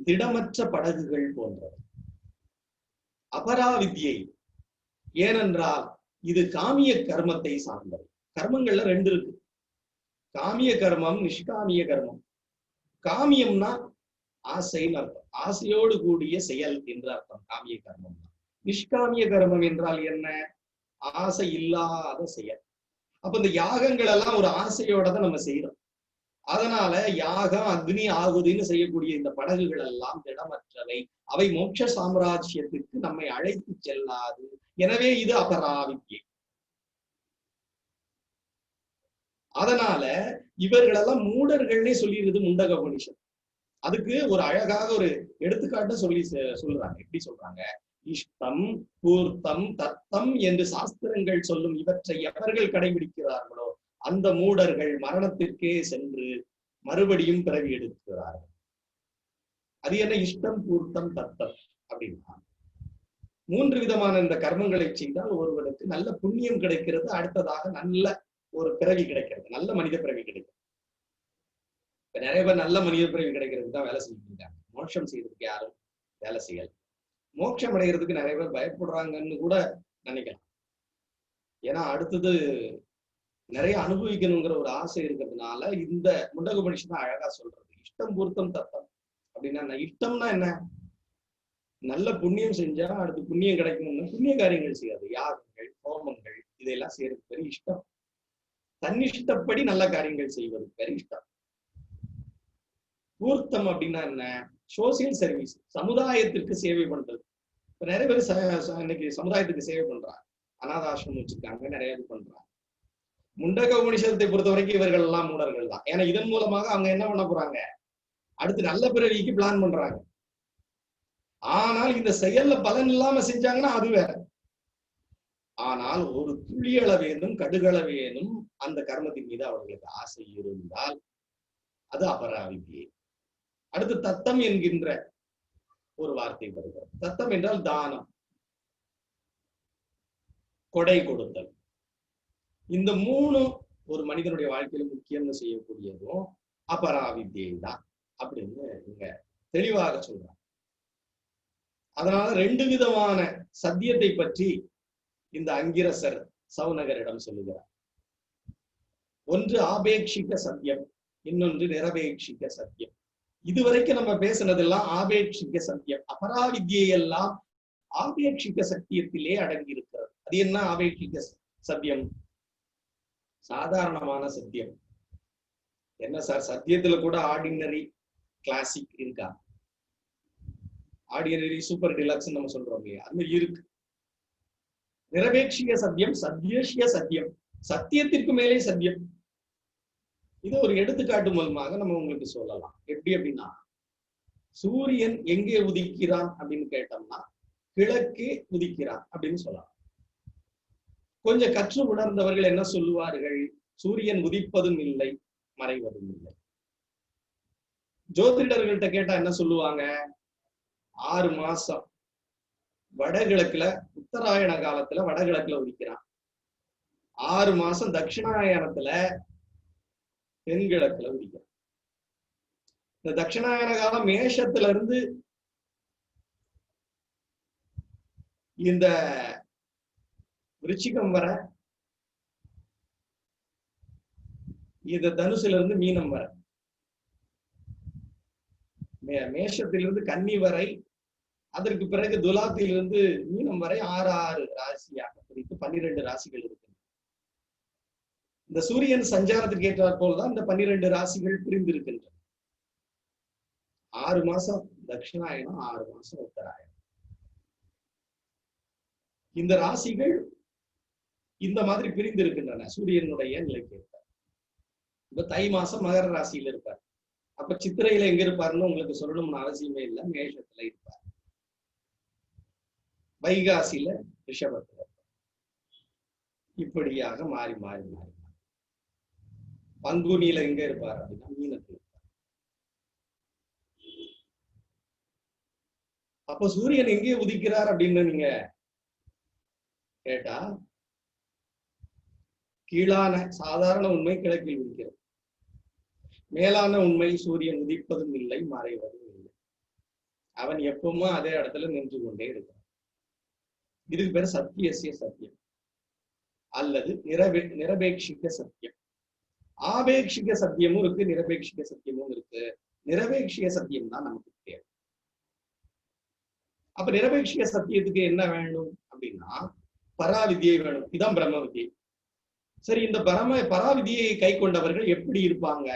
திடமற்ற படகுகள் போன்றது. அபராவித்யை. ஏனென்றால் இது காமிய கர்மத்தை சார்ந்தது. கர்மங்கள்ல 2 இருக்கு, காமிய கர்மம், நிஷ்காமிய கர்மம். காமியம்னா ஆசைன்னு அர்த்தம், ஆசையோடு கூடிய செயல் என்று அர்த்தம் காமிய கர்மம். நிஷ்காமிய கர்மம் என்றால் என்ன? ஆசை இல்லாத செயல். அப்ப இந்த யாகங்கள் எல்லாம் ஒரு ஆசையோட தான் நம்ம செய்யறோம். அதனால யாகம் அக்னி ஆகுதின்னு செய்யக்கூடிய இந்த படகுகள் எல்லாம் திடமற்றவை. அவை மோட்ச சாம்ராஜ்யத்துக்கு நம்மை அழைத்து செல்லாது. எனவே இது அபராவித்யை. அதனால இவர்களெல்லாம் மூடர்கள்னே சொல்லிடுது முண்டக உபனிஷத். அதுக்கு ஒரு அழகாக ஒரு எடுத்துக்காட்டு சொல்றாங்க. எப்படி சொல்றாங்க? இஷ்டம் பூர்த்தம் தத்தம் என்று சாஸ்திரங்கள் சொல்லும் இவற்றை எவர்கள் கடைபிடிக்கிறார்களோ அந்த மூடர்கள் மரணத்திற்கே சென்று மறுபடியும் பிறவி எடுக்கிறார்கள். அது என்ன இஷ்டம் பூர்த்தம் தத்தம் அப்படின்னா, 3 விதமான இந்த கர்மங்களை செய்தால் ஒருவனுக்கு நல்ல புண்ணியம் கிடைக்கிறது, அடுத்ததாக நல்ல ஒரு பிறவி கிடைக்கிறது, நல்ல மனித பிறவி கிடைக்கிறது. இப்ப நிறைய பேர் நல்ல மனித பிறவி கிடைக்கிறதுக்கு தான் வேலை செஞ்சுட்டு இருக்காங்க. மோட்சம் செய்யறதுக்கு யாரும் வேலை செய்யல. மோட்சம் அடைகிறதுக்கு நிறைய பேர் பயப்படுறாங்கன்னு கூட நினைக்கலாம். ஏன்னா அடுத்தது நிறைய அனுபவிக்கணுங்கிற ஒரு ஆசை இருக்கிறதுனால இந்த முண்டக உபனிஷத் தான் அழகா சொல்றது. இஷ்டம் பூர்த்தம் தத்தம் அப்படின்னா, இஷ்டம்னா என்ன? நல்ல புண்ணியம் செஞ்சா அடுத்து புண்ணியம் கிடைக்கணும்னு புண்ணிய காரியங்கள் செய்யாது, யாகங்கள் ஹோமங்கள் இதெல்லாம் செய்யறதுக்கு பெரிய இஷ்டம். தன்னிஷ்டப்படி நல்ல காரியங்கள் செய்வது பெரிய இஷ்டம். பூர்த்தம் அப்படின்னா என்ன? சோசியல் சர்வீஸ், சமுதாயத்திற்கு சேவை பண்றது. இப்ப நிறைய பேர் இன்னைக்கு சமுதாயத்துக்கு சேவை பண்றாங்க, அநாதாசிரமம் வச்சிருக்காங்க, நிறைய இது பண்றாங்க. முண்டக உபனிஷத்தை பொறுத்த வரைக்கும் இவர்கள் எல்லாம் மூடர்கள் தான். ஏன்னா இதன் மூலமாக அவங்க என்ன பண்ண போறாங்க? அடுத்து நல்ல பிறவிக்கு பிளான் பண்றாங்க. ஆனால் இந்த செயல்ல பலன் இல்லாம செஞ்சாங்கன்னா அது வேற. ஆனால் ஒரு துளியளவேனும் கடுகளவேனும் அந்த கர்மத்தின் மீது அவர்களுக்கு ஆசை இருந்தால் அது அபராவித்யை. அடுத்து தத்தம் என்கின்ற ஒரு வார்த்தை வருகிறது. தத்தம் என்றால் தானம், கொடை கொடுத்தல். இந்த மூணு ஒரு மனிதனுடைய வாழ்க்கையில முக்கியம்னு செய்யக்கூடியதும் அபராவித்யை தான் அப்படின்னு இங்க தெளிவாக சொல்றாங்க. அதனால 2 விதமான சத்தியத்தை பற்றி இந்த அங்கிரசர் சவுனகரிடம் சொல்லுகிறார். ஒன்று ஆபேட்சிக சத்தியம், இன்னொன்று நிரபேட்சிக சத்தியம். இதுவரைக்கும் நம்ம பேசினதெல்லாம் ஆபேட்சிக சத்தியம். அபராவித்யை எல்லாம் ஆபேட்சிக சத்தியத்திலே அடங்கி இருக்கிறது. அது என்ன ஆபேட்சிக சத்தியம்? சாதாரணமான சத்தியம். என்ன சார், சத்தியத்துல கூட ஆர்டினரி கிளாசிக் இருக்கா? ஆர்டினரி சூப்பர் டிலக்ஸ் நம்ம சொல்றோம் இல்லையா, அது மாதிரி இருக்கு. நிரபேட்சிக சத்தியம், சத்தியசிய சத்தியம், சத்தியத்திற்கு மேலே சத்தியம். இது ஒரு எடுத்துக்காட்டு மூலமாக நம்ம உங்களுக்கு சொல்லலாம். எப்படி அப்படின்னா, சூரியன் எங்கே உதிக்கிறான் அப்படின்னு கேட்டோம்னா கிழக்கே உதிக்கிறான் அப்படின்னு சொல்லலாம். கொஞ்சம் கற்று உணர்ந்தவர்கள் என்ன சொல்லுவார்கள்? சூரியன் உதிப்பதும் இல்லை, மறைவதும் இல்லை. ஜோதிடர்கள்ட்ட கேட்டா என்ன சொல்லுவாங்க? 6 மாசம் வடகிழக்குல, உத்தராயண காலத்துல வடகிழக்குல உதிக்கிறான். 6 மாசம் தட்சிணாயனத்துல தென்கிழக்குல உதிக்கிறான். இந்த தட்சிணாயன காலம் மேஷத்துல இருந்து இந்த விருச்சிகம் வர, இந்த தனுசுல இருந்து மீனம் வர, மேஷத்திலிருந்து கன்னி வரை, அதற்கு பிறகு துலாத்திலிருந்து மீனம் வரை 6 ராசியாக பிரித்து 12 ராசிகள் இருக்கு. இந்த சூரியன் சஞ்சாரத்துக்கு ஏற்றாற் போலதான் இந்த 12 ராசிகள் பிரிந்திருக்கின்றன. 6 மாசம் தட்சிணாயனம், 6 மாசம் உத்தராயணம். இந்த ராசிகள் இந்த மாதிரி பிரிந்திருக்கின்றன சூரியனுடைய நிலைக்கேற்ப. இப்ப தை மாசம் மகர ராசியில இருப்பார். அப்ப சித்திரையில எங்க இருப்பாருன்னு உங்களுக்கு சொல்லணும்னு அவசியமே இல்லை, மேஷத்துல இருப்பார். வைகாசியில ரிஷபத்துல இருப்பார். இப்படியாக மாறி மாறி மாறி பங்குனியில எங்க இருப்பார் அப்படின்னா மீனத்துல இருப்பார். அப்ப சூரியன் எங்கே உதிக்கிறார் அப்படின்னு நீங்க கேட்டா, கீழான சாதாரண உண்மை கிழக்கில் உதிக்கிறது. மேலான உண்மை சூரியன் உதிப்பதும் இல்லை, மறைவதும் இல்லை. அவன் எப்பவுமே அதே இடத்துல நின்று கொண்டே இருக்கிறான். இதுக்கு பேர் சத்தியசிய சத்தியம் அல்லது நிரபேட்சிக சத்தியம். ஆபேட்சிக சத்தியமும் இருக்கு, நிரபேட்சிக சத்தியமும் இருக்கு. நிரபேட்சிக சத்தியம் தான் நமக்கு தேவை. அப்ப நிரபேட்சிக சத்தியத்துக்கு என்ன வேணும் அப்படின்னா பராவிதியை வேணும். இதான் பிரம்ம வித்தியை. சரி, இந்த பராவிதியை கை கொண்டவர்கள் எப்படி இருப்பாங்க?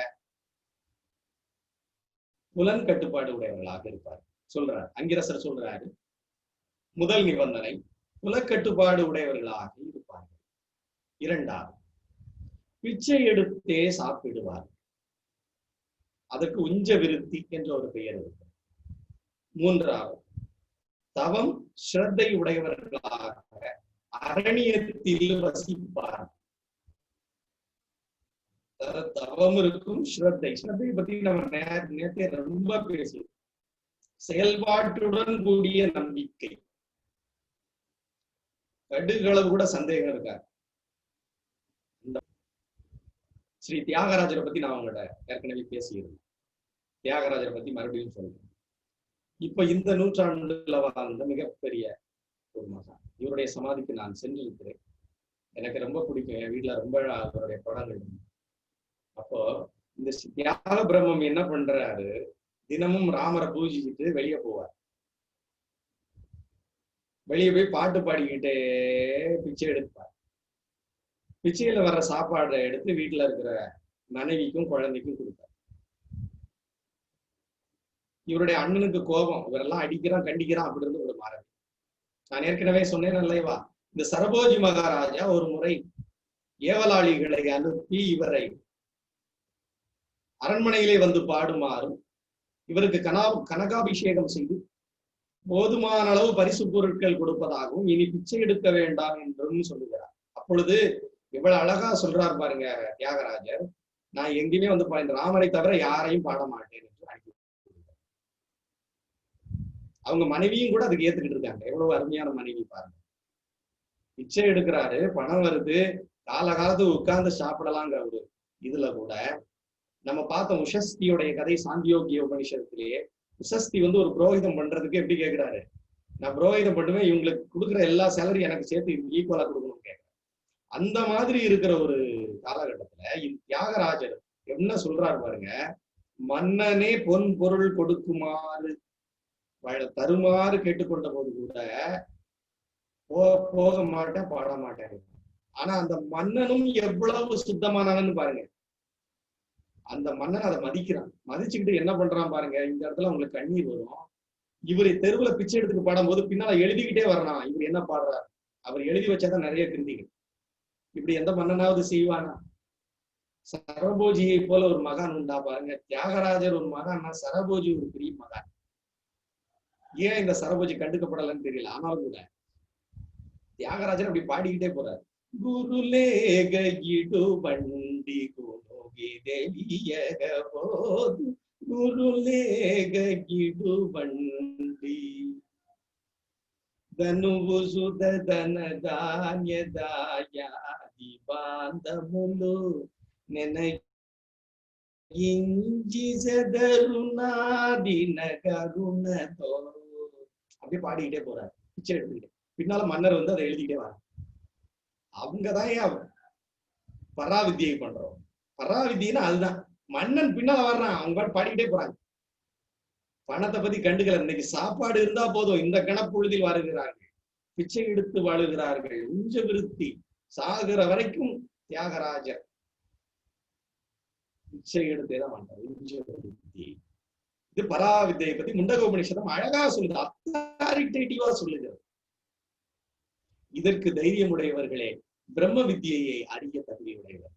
புலன் கட்டுப்பாடு உடையவர்களாக இருப்பார் சொல்றார் அங்கிரசர். சொல்றாரு, முதல் நிபந்தனை புலக்கட்டுப்பாடு உடையவர்களாக இருப்பார்கள். 2வது, பிச்சை எடுத்தே சாப்பிடுவார். அதற்கு உஞ்ச விருத்தி என்ற ஒரு பெயர் இருக்கு. 3வது, தவம் ஸ்ரத்தை உடையவர்களாக அரண்யத்தில் வசிப்பார். தவம் இருக்கும், ஸ்ரத்தை. ஸ்ரத்தை பத்தி நம்ம நேரத்தை ரொம்ப பேசி, செயல்பாட்டுடன் கூடிய நம்பிக்கை. கடுகளவு கூட சந்தேகம் இருக்காது. ஸ்ரீ தியாகராஜரை பத்தி நான் அவங்கள்ட்ட ஏற்கனவே பேசியிருந்தேன். தியாகராஜரை பத்தி மறுபடியும் சொல்றேன். இப்ப இந்த நூற்றாண்டுல வாழ்ந்த மிகப்பெரிய ஒரு மகான். இவருடைய சமாதிக்கு நான் சென்றிருக்கிறேன். எனக்கு ரொம்ப பிடிக்கும். என் வீட்டுல ரொம்ப அவருடைய படங்கள். அப்போ இந்த தியாக பிரம்மம் என்ன பண்றாரு? தினமும் ராமரை பூஜிச்சுட்டு வெளியே போவார். வெளியே போய் பாட்டு பாடிக்கிட்டே பிச்சை எடுப்பார். பிச்சையில வர்ற சாப்பாடை எடுத்து வீட்டுல இருக்கிற மனைவிக்கும் குழந்தைக்கும் கொடுப்பார். இவருடைய அண்ணனுக்கு கோபம், இவரெல்லாம் அடிக்கிறான் கண்டிக்கிறான் அப்படி இருந்து ஒரு மாறவி. நான் ஏற்கனவே சொன்னேன் அல்லவா, இந்த சரபோஜி மகாராஜா ஒரு முறை ஏவலாளிகளை அனுப்பி இவரை அரண்மனையிலே வந்து பாடுமாறும் இவருக்கு கனகாபிஷேகம் செய்து போதுமான அளவு பரிசு பொருட்கள் கொடுப்பதாகவும் இனி பிச்சை எடுக்க வேண்டாம் என்றும் சொல்லுகிறார். அப்பொழுது இவ்வளவு அழகா சொல்றாரு பாருங்க தியாகராஜர், நான் எங்கேயுமே வந்து இந்த ராமரை தவிர யாரையும் பாட மாட்டேன் என்று அனுப்பி. அவங்க மனைவியும் கூட அதுக்கு ஏத்துக்கிட்டு இருக்காங்க. எவ்வளவு அருமையான மனைவி பாருங்க. பிச்சை எடுக்கிறாரு, பணம் வருது, காலகாலத்துக்கு உட்கார்ந்து சாப்பிடலாங்கிற ஒரு இதுல கூட நம்ம பார்த்தோம். உஷஸ்தியோடைய கதை சாந்தியோக்கிய உபனிஷத்திலேயே உஷஸ்தி வந்து ஒரு புரோகிதம் பண்றதுக்கு எப்படி கேட்கிறாரு, நான் புரோகிதம் பண்ணுவேன், இவங்களுக்கு கொடுக்குற எல்லா சேலரி எனக்கு சேர்த்து ஈக்குவலா கொடுக்கணும் கேட்கிறேன். அந்த மாதிரி இருக்கிற ஒரு காலகட்டத்துல தியாகராஜர் என்ன சொல்றாரு பாருங்க, மன்னனே பொன் பொருள் கொடுக்குமாறு தருமாறு கேட்டுக்கொண்ட போது கூட போக மாட்டேன், பாட மாட்டேன். ஆனா அந்த மன்னனும் எவ்வளவு சுத்தமானவன்னு பாருங்க. அந்த மன்னன் அதை மதிக்கிறான். மதிச்சுக்கிட்டு என்ன பண்றான் பாருங்க. இந்த இடத்துல உங்களுக்கு கண்ணீர் வரும். இவரை தெருவுல பிச்சை எடுத்துட்டு பாடும்போது பின்னால எழுதிக்கிட்டே வரலாம், இவர் என்ன பாடுறார். அவர் எழுதி வச்சாதான் நிறைய கிருந்திகள். இப்படி எந்த மன்னனாவது செய்வானா? சரபோஜியை போல ஒரு மகான் உண்டா பாருங்க. தியாகராஜர் ஒரு மகான்னா சரபோஜி ஒரு பெரிய மகான். ஏன் இந்த சரபோஜி கண்டுக்கப்படலன்னு தெரியல. ஆனாலும் கூட தியாகராஜர் அப்படி பாடிக்கிட்டே போறாரு. குருலேகிடு பண்டி குலோகிதெலியகபோது గురులేగిడు బండి ధనువు సుధ ధన ధాన్య దాయాది బాంధములు నెనగించి செதருநாதின கருணதோ. அப்படியே பாடிக்கிட்டே போறாரு பிச்சை எடுத்துக்கிட்டே. பின்னால மன்னர் வந்து அதை எழுதிக்கிட்டே வர. அவங்கதான் ஏன் பராவித்தியை பண்றோம். பராவித்தியன்னா அதுதான். மன்னன் பின்னால வர்றான், அவங்க பாடிக்கிட்டே போறாங்க. பணத்தை பத்தி கண்டுக்கல. இன்னைக்கு சாப்பாடு இருந்தா போதும், இந்த கணப்பொழுதில் வாழுகிறார்கள், பிச்சை எடுத்து வாழுகிறார்கள். உஞ்ச விருத்தி சாகிற வரைக்கும் தியாகராஜர் பிச்சை எடுத்தேதான் பண்றாரு. உஞ்ச விருத்தி. இது பராவித்தியை பத்தி முண்டக உபநிஷதம் அழகா சொல்லுது, அத்தாரிட்டேட்டிவா சொல்லுகிறது. இதற்கு தைரியமுடையவர்களே பிரம்ம வித்தியை அறிய தகுதியுடையவர்.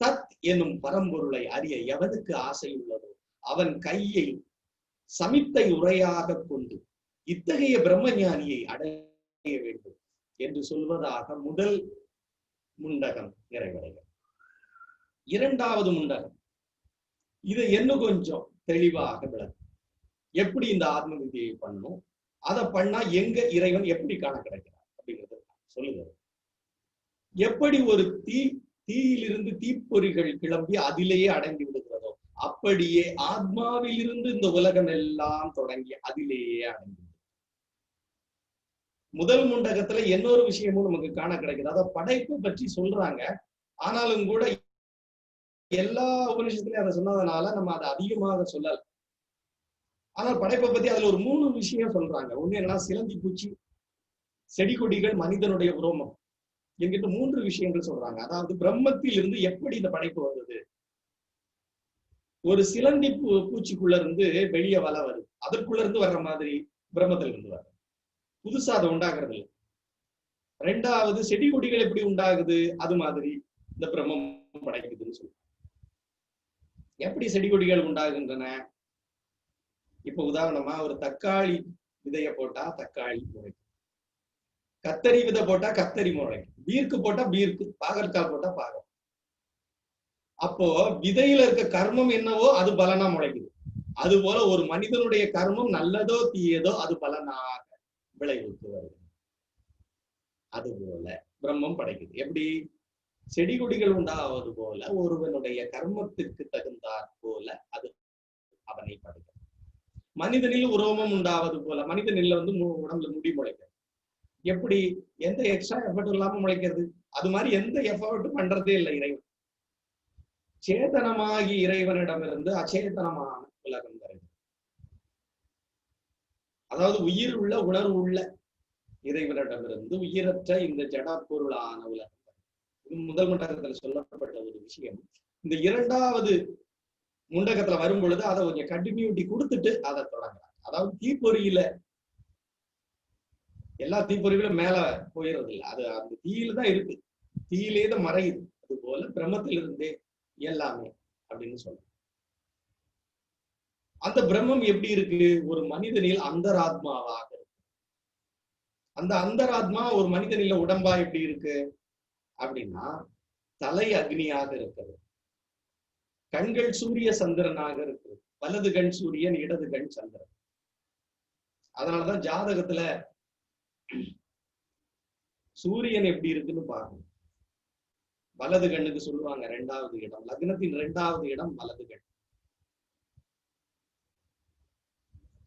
தத் என்னும் பரம்பொருளை அறிய எவனுக்கு ஆசை உள்ளதோ அவன் கையை சமித்தை உரையாக கொண்டு இத்தகைய பிரம்ம ஞானியை அடைய வேண்டும் என்று சொல்வதாக முதல் முண்டகம் நிறைவடைகிறது. இரண்டாவது முண்டகம் இதை இன்னும் கொஞ்சம் தெளிவாக விளக்கும். எப்படி இந்த ஆத்ம வித்தியை பண்ணணும், அதை பண்ணா எங்க இறைவன் எப்படி காண கிடைக்கிறார் அப்படிங்கிறது சொல்லுகிறது. எப்படி ஒரு தீயிலிருந்து தீப்பொறிகள் கிளம்பி அதிலேயே அடங்கி விடுகிறதோ அப்படியே ஆத்மாவில் இருந்து இந்த உலகம் எல்லாம் தொடங்கி அதிலேயே அடங்கி. முதல் முண்டகத்துல இன்னொரு விஷயமும் நமக்கு காண கிடைக்குது. அதாவது படைப்பு பற்றி சொல்றாங்க. ஆனாலும் கூட எல்லா உபநிஷத்துலயும் அதை சொன்னதுனால நம்ம அதை அதிகமாக சொல்லல. ஆனால் படைப்பை பத்தி அதுல ஒரு 3 விஷயம் சொல்றாங்க. ஒண்ணு என்னன்னா சிலந்தி பூச்சி, செடி கொடிகள், மனிதனுடைய உரோமம் என்கிட்ட 3 விஷயங்கள் சொல்றாங்க. அதாவது பிரம்மத்தில் இருந்து எப்படி இந்த படைப்பு வந்தது. ஒரு சிலந்தி பூச்சிக்குள்ள இருந்து வெளியே வலை வருது, அதற்குள்ள இருந்து வர்ற மாதிரி பிரம்மத்துல இருந்து வர்றது. புதுசா அதை உண்டாகிறது இல்லை. 2வது செடி கொடிகள் எப்படி உண்டாகுது, அது மாதிரி இந்த பிரம்மம் படைக்குதுன்னு சொல்லுவாங்க. எப்படி செடி கொடிகள் உண்டாகுகின்றன? இப்ப உதாரணமா ஒரு தக்காளி விதைய போட்டா தக்காளி முளைக்கும், கத்தரி விதை போட்டா கத்தரி முளைக்கும், பீர்க்கு போட்டா பீர்க்கு, பாகற்காய் போட்டா பாகம். அப்போ விதையில இருக்க கர்மம் என்னவோ அது பலனா முளைக்குது. அது போல ஒரு மனிதனுடைய கர்மம் நல்லதோ தீயதோ அது பலனாக விளைவித்து வருது. அது போல பிரம்மம் படைக்குது. எப்படி செடி கொடிகள் உண்டாவது போல ஒருவனுடைய கர்மத்திற்கு தகுந்தாற் போல அது அவனை படைக்கிறது. மனிதனில் உரோமம் உண்டாவது போல மனிதனில் வந்து உடம்புல முடி முளைக்கிறது. எப்படி எந்த எக்ஸ்ட்ரா எஃபர்ட் இல்லாம முளைக்கிறது, அது மாதிரி எந்த எஃபர்ட்டும் பண்றதே இல்லை இறைவன். சேதனமாகி இறைவனிடமிருந்து அச்சேதனமான உலகம் வருகிறது. அதாவது உயிர் உள்ள உணர்வு உள்ள இறைவனிடமிருந்து உயிரற்ற இந்த ஜட பொருளான உலகம். முதல் முண்டகத்துல சொல்லப்பட்ட ஒரு விஷயம். இந்த 2வது முண்டகத்துல வரும் பொழுது அதை கொஞ்சம் கண்டினியூட்டி கொடுத்துட்டு அதை தொடங்குறாங்க. அதாவது தீப்பொறியில எல்லா தீப்பொறிகளும் மேல போயிடுறது இல்லை, அது அந்த தீயில தான் இருக்கு, தீயிலே தான் மறையுது. அது போல பிரம்மத்திலிருந்தே எல்லாமே அப்படின்னு சொல்றோம். அந்த பிரம்மம் எப்படி இருக்கு? ஒரு மனிதனில் அந்தராத்மாவாக இருக்கு. அந்த அந்தராத்மா ஒரு மனிதனில உடம்பா எப்படி இருக்கு அப்படின்னா, தலை அக்னியாக இருக்கிறது, கண்கள் சூரிய சந்திரனாக இருக்கு, வலது கண் சூரியன், இடது கண் சந்திரன். அதனாலதான் ஜாதகத்துல சூரியன் எப்படி இருக்குன்னு பார்க்கணும். வலது கண்ணுக்கு சொல்லுவாங்க 2வது இடம், லக்னத்தின் 2வது இடம் வலது கண்.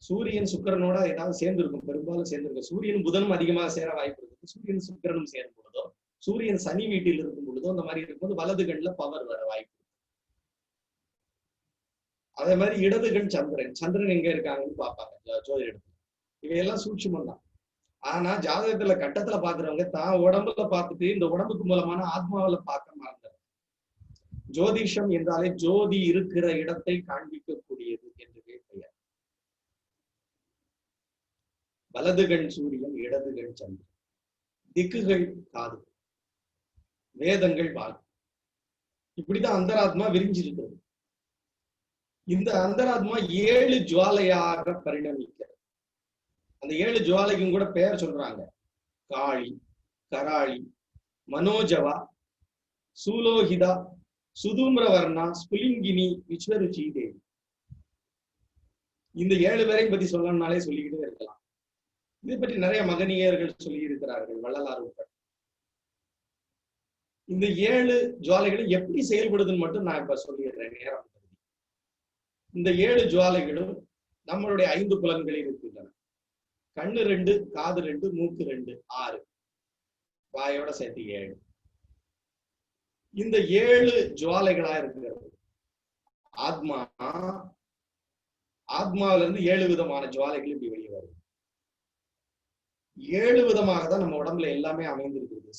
சூரியன் சுக்கிரனோட ஏதாவது சேர்ந்திருக்கும், பெரும்பாலும் சேர்ந்திருக்கும். சூரியன் புதனும் அதிகமாக சேர வாய்ப்பு இருக்கு. சூரியன் சுக்கிரனும் சேரும் பொழுதோ, சூரியன் சனி வீட்டில் இருக்கும் பொழுதோ, அந்த மாதிரி இருக்கும்போது வலது கண்ணுல பவர் வர வாய்ப்பு. அதே மாதிரி இடது கண் சந்திரன், சந்திரன் எங்க இருக்காங்கன்னு பார்ப்பாங்க ஜோதிடத்துல. இவையெல்லாம் சூட்சுமம் தான். ஆனா ஜாதகத்துல கட்டத்துல பாக்குறவங்க தான் உடம்புல பார்த்துட்டு இந்த உடம்புக்கு மூலமான ஆத்மாவில பார்க்க மறந்துடும். ஜோதிஷம் என்றாலே ஜோதி இருக்கிற இடத்தை காண்பிக்கக்கூடியது என்று பெயர். வலது கண் சூரியன், இடது கண் சந்திரன், திக்குகள் காது, வேதங்கள் வாக்கு. இப்படிதான் அந்தராத்மா விரிஞ்சிருக்கிறது. இந்த அந்தராத்மா 7 ஜுவாலையாக பரிணமிக்கிறது. அந்த 7 ஜுவாலைக்கும் கூட பெயர் சொல்றாங்க. காளி, கராளி, மனோஜவா, சூலோஹிதா, சுதூம்ரவர்ணா, ஸ்புலிங்கினி, விஸ்வருச்சி தேவி. இந்த 7 பேரையும் பத்தி சொல்லணும்னாலே சொல்லிக்கிட்டே இருக்கலாம். இதை பற்றி நிறைய மகனியர்கள் சொல்லி இருக்கிறார்கள், வள்ளலார் உட்பட. இந்த 7 ஜுவாலைகளும் எப்படி செயல்படுதுன்னு மட்டும் நான் இப்ப சொல்லிடுறேன் நேரம். இந்த 7 ஜுவாலைகளும் நம்மளுடைய 5 புலன்களில் இருக்கின்றன. கண்ணு 2, காது 2, மூக்கு 2, 6, வாயோட சேர்த்து 7. இந்த 7 ஜுவாலைகளா இருக்கிறது. ஆத்மாவில இருந்து 7 விதமான ஜுவாலைகள் இப்படி வெளியே வருது. 7 விதமாக தான் நம்ம உடம்புல எல்லாமே அமைந்திருக்கிறது.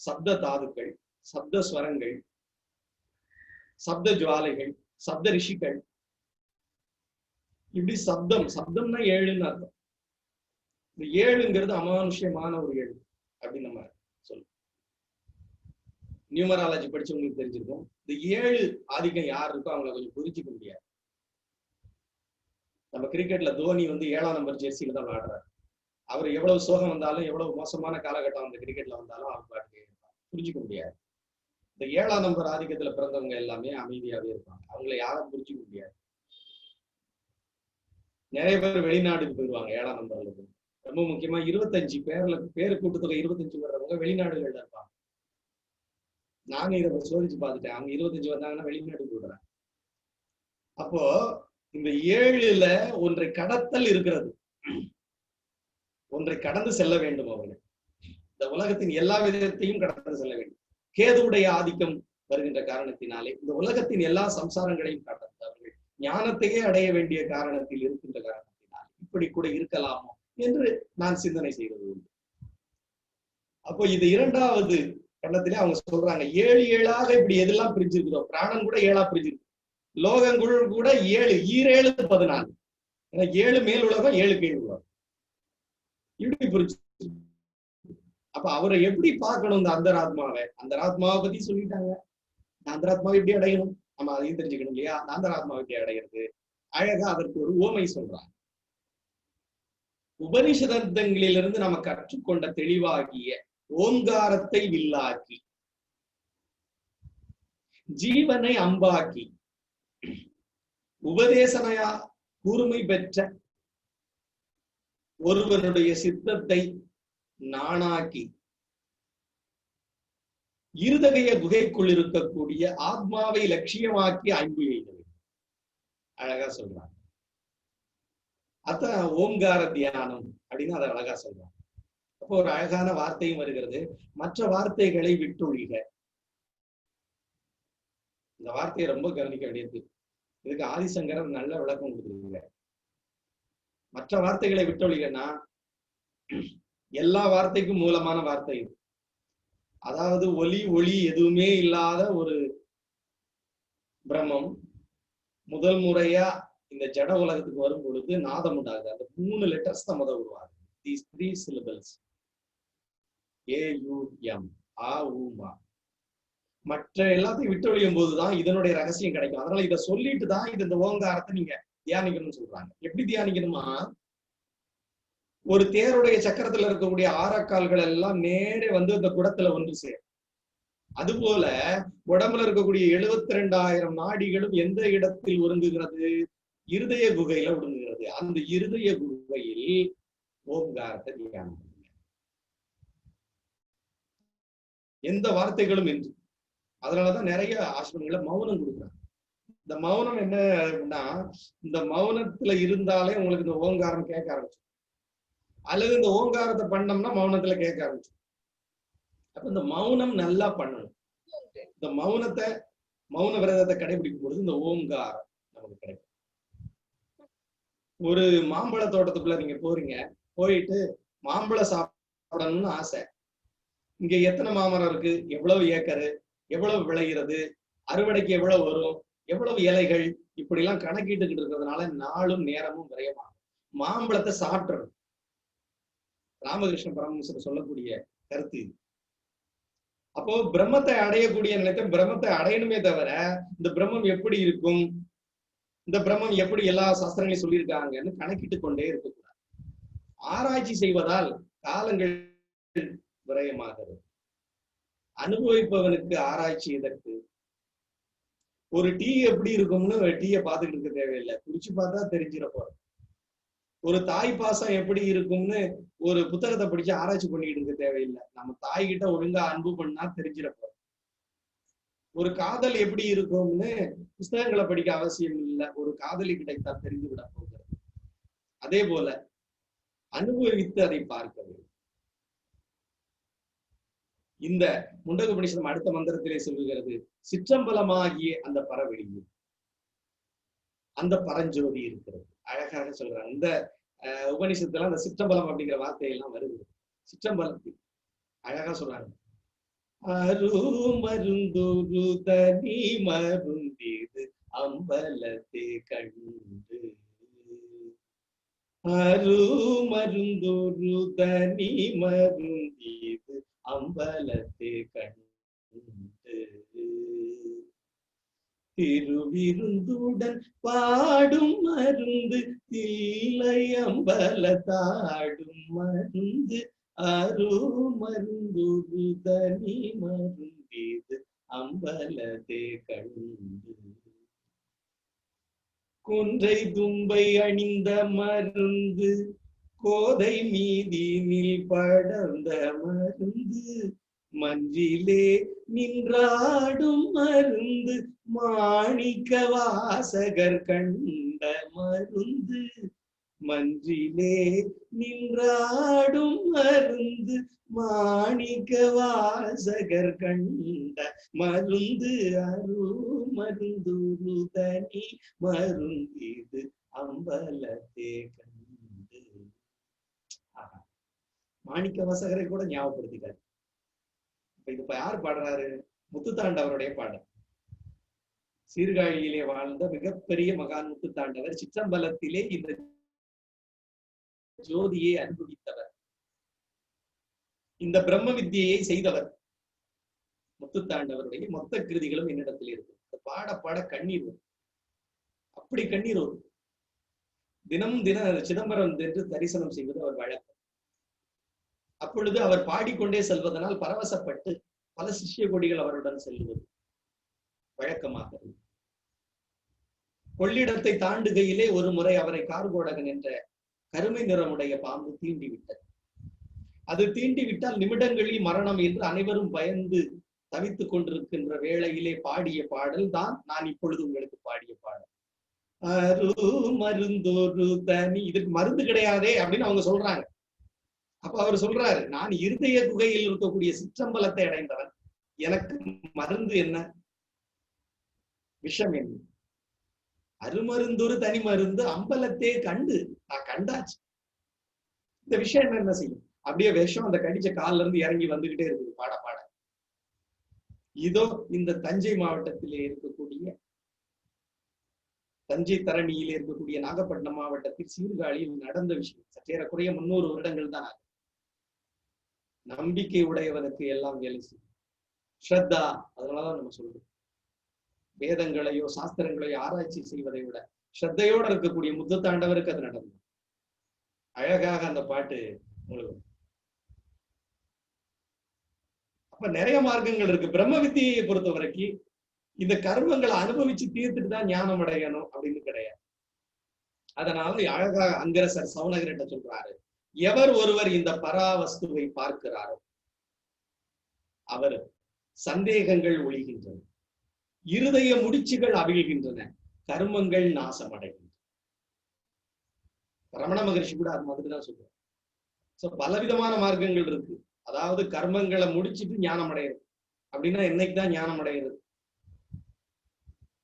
சப்த தாதுக்கள், சப்த ஸ்வரங்கள், சப்த ஜுவாலைகள், சப்த ரிஷிகள். இப்படி சப்தம்னா 7ன்னு அர்த்தம். இந்த 7ங்கிறது அமானுஷ்யமான ஒரு 7 அப்படின்னு நம்ம சொல்லுவோம். நியூமராலஜி படிச்சவங்களுக்கு தெரிஞ்சிருக்கும். இந்த 7 ஆதிக்கம் யார் இருக்கோ அவங்களை கொஞ்சம் புரிஞ்சுக்க முடியாது. நம்ம கிரிக்கெட்ல தோனி 7ஆம் நம்பர் ஜெர்சியில தான் விளையாடுறாரு. அவர் எவ்வளவு சோகம் வந்தாலும், எவ்வளவு மோசமான காலகட்டம் அந்த கிரிக்கெட்ல வந்தாலும் அவர் பாட்டுக்கு புரிஞ்சுக்க முடியாது. இந்த 7ஆம் நம்பர் ஆதிக்கத்துல பிறந்தவங்க எல்லாமே அமைதியாவே இருப்பாங்க. அவங்களை யாரும் புரிஞ்சுக்க முடியாது. நிறைய பேர் வெளிநாடுக்கு போயிடுவாங்க 7ஆம் நம்பர்ல இருந்து. ரொம்ப முக்கியமா 25 பேரு கூட்டத்தொகை 25 வர்றவங்க வெளிநாடுகள்ல இருப்பாங்க. நாங்க இதை சோதிச்சு பார்த்துட்டேன். அவங்க 25 வந்தாங்கன்னா வெளிநாட்டுக்கு போயிடுறாங்க. அப்போ இந்த 7ல ஒன்றை கடத்தல் இருக்கிறது. ஒன்றை கடந்து செல்ல வேண்டும். அவர்கள் இந்த உலகத்தின் எல்லா விதத்தையும் கடந்து செல்ல வேண்டும். கேதுவுடைய ஆதிக்கம் வருகின்ற காரணத்தினாலே இந்த உலகத்தின் எல்லா சம்சாரங்களையும் கடந்து அவர்கள் ஞானத்தையே அடைய வேண்டிய காரணத்தில் இருக்கின்ற காரணத்தினால் இப்படி கூட இருக்கலாமோ என்று நான் சிந்தனை செய்வது உண்டு. அப்போ இது 2வது கண்டத்திலே அவங்க சொல்றாங்க 7 7ஆக இப்படி எதெல்லாம் பிரிஞ்சிருக்கிறோம். பிராணன் கூட 7ஆ பிரிஞ்சிருக்கு. லோகங்கள் கூட 7, 7 14. ஏன்னா 7 மேல் உலகம், 7 கீழ் உலகம். இப்படி புரிஞ்சு. அப்ப அவரை எப்படி பார்க்கணும்? இந்த அந்தராத்மாவை பத்தி சொல்லிட்டாங்க. இந்த அந்தராத்மாவை எப்படி அடையணும்? நம்ம அதையும் தெரிஞ்சுக்கணும் இல்லையா? அந்த அந்தராத்மாவை எப்படி அடையிறது? அழகா அதற்கு ஒரு உவமை சொல்றாங்க. உபனிஷதங்களிலிருந்து நம்ம கற்றுக்கொண்ட தெளிவாகிய ஓங்காரத்தை வில்லாக்கி, ஜீவனை அம்பாக்கி, உபதேசனையா கூர்மை பெற்ற ஒருவனுடைய சித்தத்தை நானாக்கி, இருதகைய குகைக்குள் இருக்கக்கூடிய ஆத்மாவை லட்சியமாக்கி அன்பு எய்தது. அழகா சொல்றாங்க. அதான் ஓங்கார தியானம் அப்படின்னு அதை அழகா சொல்றாங்க. அப்போ ஒரு அழகான வார்த்தையும் வருகிறது, மற்ற வார்த்தைகளை விட்டொழிக. இந்த வார்த்தையை ரொம்ப கவனிக்க வேண்டியது. இதுக்கு ஆதிசங்கரர் நல்ல விளக்கம் கொடுத்துருக்காங்க. மற்ற வார்த்தைகளை விட்டொழிகன்னா எல்லா வார்த்தைக்கும் மூலமான வார்த்தை இது. அதாவது ஒளி எதுவுமே இல்லாத ஒரு பிரம்மம் முதல் முறையா இந்த ஜட உலகத்துக்கு வரும் பொழுது நாதம் உண்டாகுது. அந்த 3 லெட்டர்ஸ் தான் முதல் உருவாகுது. These 3 syllables. AUM, ஆ ஊமா. மற்ற எல்லாத்தையும் விட்டொழியும் போதுதான் இதனுடைய ரகசியம் கிடைக்கும். அதனால இதை சொல்லிட்டு தான் இந்த ஓங்காரத்தை நீங்க தியானிக்கணும்னு சொல்றாங்க. எப்படி தியானிக்கணுமா, ஒரு தேருடைய சக்கரத்துல இருக்கக்கூடிய ஆரக்கால்கள் எல்லாம் நேரே வந்து இந்த குடத்துல ஒன்று சேரும். அதுபோல உடம்புல இருக்கக்கூடிய 72,000 நாடிகளும் எந்த இடத்தில் ஒடுங்குகிறது? இருதய குகையில ஒடுங்குகிறது. அந்த இருதய குகையில் ஓம்காரத்தை தியானம் பண்ணுங்க. எந்த வார்த்தைகளும் என்று. அதனாலதான் நிறைய ஆசிரமங்களை மௌனம் கொடுக்குறாங்க. இந்த மௌனம் என்ன அப்படின்னா, இந்த மௌனத்துல இருந்தாலே உங்களுக்கு இந்த ஓங்காரம் கேட்க ஆரம்பிச்சு, அல்லது இந்த ஓங்காரத்தை பண்ணோம்னா மௌனத்துல கேட்க ஆரம்பிச்சு. அப்ப இந்த மௌனம் நல்லா பண்ணணும். இந்த மௌன விரதத்தை கடைபிடிக்கும் பொழுது இந்த ஓங்காரம் நமக்கு கிடைக்கும். ஒரு மாம்பழ தோட்டத்துக்குள்ள நீங்க போறீங்க, போயிட்டு மாம்பழம் சாப்பிடணும்னு ஆசை. இங்க எத்தனை மாமரம் இருக்கு, எவ்வளவு ஏக்கரு, எவ்வளவு விளைகிறது, அறுவடைக்கு எவ்வளவு வரும், எவ்வளவு இலைகள், இப்படி எல்லாம் கணக்கிட்டுக்கிட்டு இருக்கிறதுனால நாளும் நேரமும் விரயமாகும். மாம்பழத்தை சாப்பிடணும். ராமகிருஷ்ண பரமஹம்சர் சொல்லக்கூடிய கருத்து இது. அப்போ பிரம்மத்தை அடையக்கூடிய நிலையத்தை பிரம்மத்தை அடையணுமே தவிர, இந்த பிரம்மம் எப்படி இருக்கும், இந்த பிரம்மம் எப்படி எல்லா சாஸ்திரங்களையும் சொல்லியிருக்காங்கன்னு கணக்கிட்டு கொண்டே இருக்கக்கூடாது. ஆராய்ச்சி செய்வதால் காலங்கள் விரயமாகிறது. அனுபவிப்பவனுக்கு ஆராய்ச்சி எதற்கு? ஒரு டீ எப்படி இருக்கும்னு டீயை பார்த்துட்டு இருக்க தேவையில்லை, குடிச்சு பார்த்தா தெரிஞ்சிட போறோம். ஒரு தாய் பாசம் எப்படி இருக்கும்னு ஒரு புத்தகத்தை படிச்சு ஆராய்ச்சி பண்ணிட்டு இருக்க தேவையில்லை, நம்ம தாய்கிட்ட ஒழுங்கா அன்பு பண்ணா தெரிஞ்சிட போறோம். ஒரு காதல் எப்படி இருக்கும்னு புத்தகங்களை படிக்க அவசியம் இல்லை, ஒரு காதலி கிடைத்தால் தெரிந்து விட போகிறது. அதே போல அனுபவித்து அதை பார்க்க வேண்டும். இந்த முண்டக உபநிஷதம் அடுத்த மந்திரத்திலே சொல்லுகிறது, சிற்றம்பலமாகிய அந்த பரவெளியில் அந்த பரஞ்சோதி இருக்கிறது. அழகாக சொல்றாங்க. இந்த உபநிஷத்துல அந்த சிற்றம்பலம் அப்படிங்கிற வார்த்தையெல்லாம் வருது. சிற்றம்பலத்தில் அழகா சொல்றாங்க, அருமருந்தொரு தனி மருந்தீது அம்பலத்தை கண்டு, அருமருந்தொரு தனி மருந்தீது அம்பலத்தை கண்டு, திருவிருந்துடன் பாடும் மருந்து தில்லை அம்பலத்தாடும் மருந்து, அருமருந்தொரு தனி மருந்தீது அம்பலத்தை கண்டு, கொன்றை தும்பை அணிந்த மருந்து கோதை மீதினில் படர்ந்த மருந்து, மன்றிலே நின்றாடும் மருந்து மாணிக்க வாசகர் கண்ட மருந்து, மன்றிலே நின்றாடும் மருந்து மாணிக்க வாசகர் கண்ட மருந்து, அருமருந்தொரு தனி மருந்திது அம்பலத்தே கண்டு. மாணிக்க வாசகரை கூட ஞாபகப்படுத்திட்டாரு. இப்ப யார் பாடுறாரு? முத்துத்தாண்டவருடைய பாடல். சீர்காழியிலே வாழ்ந்த மிகப்பெரிய மகான் முத்துத்தாண்டவர் சிற்றம்பலத்திலே இந்த ஜோதியை அனுபவித்தவர், இந்த பிரம்ம வித்தியை செய்தவர். முத்துத்தாண்டவருடைய மொத்த கிருதிகளும் என்னிடத்தில் இருக்கு. பாட பாட கண்ணீர் வரும், அப்படி கண்ணீர் வரும். தினமும் சிதம்பரம் சென்று தரிசனம் செய்வது அவர் வழக்கம். அப்பொழுது அவர் பாடிக்கொண்டே செல்வதனால் பரவசப்பட்டு பல சிஷ்ய கொடிகள் அவருடன் செல்வது வழக்கமாக. கொள்ளிடத்தை தாண்டுகையிலே ஒரு முறை அவரை கார்கோடகன் என்ற கருமை நிறமுடைய பாம்பு தீண்டி விட்டது. அது தீண்டி விட்டால் நிமிடங்களில் மரணம் என்று அனைவரும் பயந்து தவித்துக் கொண்டிருக்கின்ற வேளையிலே பாடிய பாடல் தான் நான் இப்பொழுது உங்களுக்கு பாடிய பாடல். அருமருந்தொரு தனி, இதுக்கு மருந்து கிடையாதே அப்படின்னு அவங்க சொல்றாங்க. அப்ப அவர் சொல்றாரு, நான் இருதய குகையில் இருக்கக்கூடிய சிற்றம்பலத்தை அடைந்தவன், எனக்கு மருந்து என்ன, விஷம் என்ன? அருமருந்தொரு தனி மருந்து அம்பலத்தே கண்டு, நான் கண்டாச்சு. இந்த விஷயம் என்ன செய்யும்? அப்படியே விஷம் அந்த கடிச்ச கால்ல இருந்து இறங்கி வந்துகிட்டே இருக்குது பாட பாட. இதோ இந்த தஞ்சை மாவட்டத்திலே இருக்கக்கூடிய, தஞ்சை தரணியிலே இருக்கக்கூடிய நாகப்பட்டினம் மாவட்டத்தில் சீர்காழியில் நடந்த விஷயம். சற்றேறக்குறைய 300 வருடங்கள் தான். நம்பிக்கை உடையவனுக்கு எல்லாம் வேலை செய்யும். ஸ்ரத்தா. அதனாலதான் நம்ம சொல்றோம், வேதங்களையோ சாஸ்திரங்களையோ ஆராய்ச்சி செய்வதை விட ஸ்ரத்தையோட இருக்கக்கூடிய முத்துத்தாண்டவருக்கு அது நடந்தது. அழகாக அந்த பாட்டு முழுவதும். அப்ப நிறைய மார்க்கங்கள் இருக்கு. பிரம்ம வித்தியை பொறுத்த வரைக்கும் இந்த கர்மங்களை அனுபவிச்சு தீர்த்துட்டு தான் ஞானம் அடையணும் அப்படின்னு கிடையாது. அதனால அழகாக அங்கரசர் சவுனகர்கிட்ட சொல்றாரு, எவர் ஒருவர் இந்த பராவஸ்துவை பார்க்கிறாரோ அவர் சந்தேகங்கள் ஒழிகின்றன, இருதய முடிச்சுகள் அவிழ்கின்றன, கர்மங்கள் நாசமடைகின்றன. ரமண மகரிஷி கூட அது மாதிரிதான் சொல்றாரு. சோ பலவிதமான மார்க்கங்கள் இருக்கு. அதாவது கர்மங்களை முடிச்சுட்டு ஞானம் அடையிறது அப்படின்னா என்னைக்குதான் ஞானம் அடைகிறது?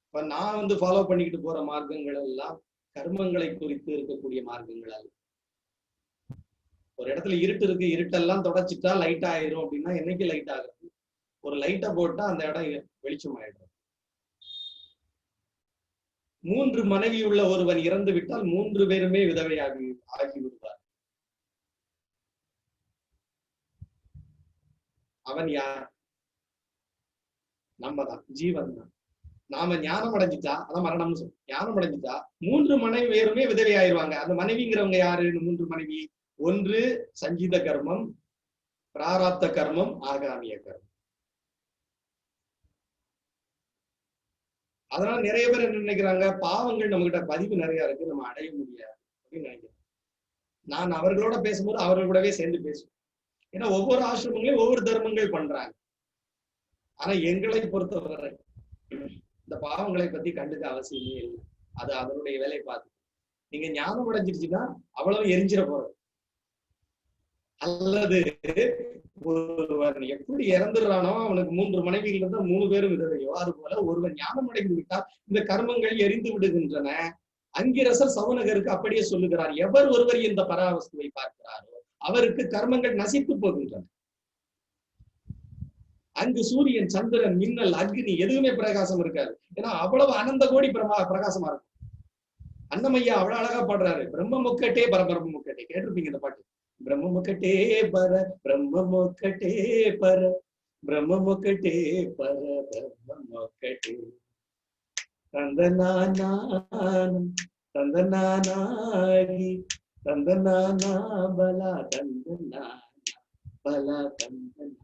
இப்ப நான் ஃபாலோ பண்ணிக்கிட்டு போற மார்க்கங்கள் எல்லாம் கர்மங்களை குறித்து இருக்கக்கூடிய மார்க்கங்கள் அல்ல. ஒரு இடத்துல இருட்டு இருக்கு, இருட்டெல்லாம் தொடச்சிட்டா லைட் ஆயிரும் அப்படின்னா என்னைக்கு லைட் ஆகுது? ஒரு லைட்டை போட்டா அந்த இடம் வெளிச்சம் ஆயிடும். 3 மனைவி உள்ள ஒருவன் இறந்து விட்டால் 3 பேருமே விதவையாகி விடுவார். அவன் யார்? நம்ம தான், ஜீவன் தான். நாம ஞானம் அடைஞ்சிட்டா, அதான் மரணம்னு சொல்றோம். ஞானம் அடைஞ்சிட்டா 3 மனைவி பேருமே விதவை ஆயிடுவாங்க. அந்த மனைவிங்கிறவங்க யாரு? 3 மனைவி. ஒன்று சஞ்சித கர்மம், பிராராப்த கர்மம், ஆகாமிய கர்மம். அதனால நிறைய பேர் என்ன நினைக்கிறாங்க, பாவங்கள் நம்ம கிட்ட பதிவு நிறைய இருக்கு, நம்ம அடைய முடியாது அப்படின்னு நினைக்கிறேன். நான் அவர்களோட பேசும்போது அவர்கள் கூடவே சேர்ந்து பேசுவேன். ஏன்னா ஒவ்வொரு ஆசிரமங்களையும் ஒவ்வொரு தர்மங்கள் பண்றாங்க. ஆனா எங்களை பொறுத்தவரை இந்த பாவங்களை பத்தி கண்டுக்க அவசியமே இல்லை. அது அதனுடைய வேலையை பார்த்து நீங்க ஞானம் அடைஞ்சிருச்சுன்னா அவ்வளவு எரிஞ்சிட போறது. அல்லது ஒருவன் எப்படி இறந்துடுறானோ அவனுக்கு 3 மனைவிகள் இருந்தா 3 பேரும் விதவையோ, அது போல ஒருவன் ஞானம் அடைந்து விட்டால் இந்த கர்மங்கள் எரிந்து விடுகின்றன. அங்கிரசர் சவுனகருக்கு அப்படியே சொல்லுகிறார், எவர் ஒருவர் இந்த பராவஸ்துவை பார்க்கிறாரோ அவருக்கு கர்மங்கள் நசித்து போகின்றன. அங்கு சூரியன், சந்திரன், மின்னல், அக்னி எதுவுமே பிரகாசம் இருக்காது. ஏன்னா அவ்வளவு அனந்த கோடி பிரகாசமா இருக்கும். அன்னமையா அவ்வளவு அழகா பாடுறாரு, பிரம்ம முக்கட்டே பரபிரம்ம முக்கட்டே. கேட்டிருப்பீங்க இந்த பாட்டு. பிரம்ம முக்கட்டே பர பிரம்ம முக்கட்டே பர பிரம்ம முக்கட்டே பர பிரம்ம முக்கட்டே தந்தனானானம் தந்தனானாகி தந்தனானா பலா தந்தனா பலா தந்தனா.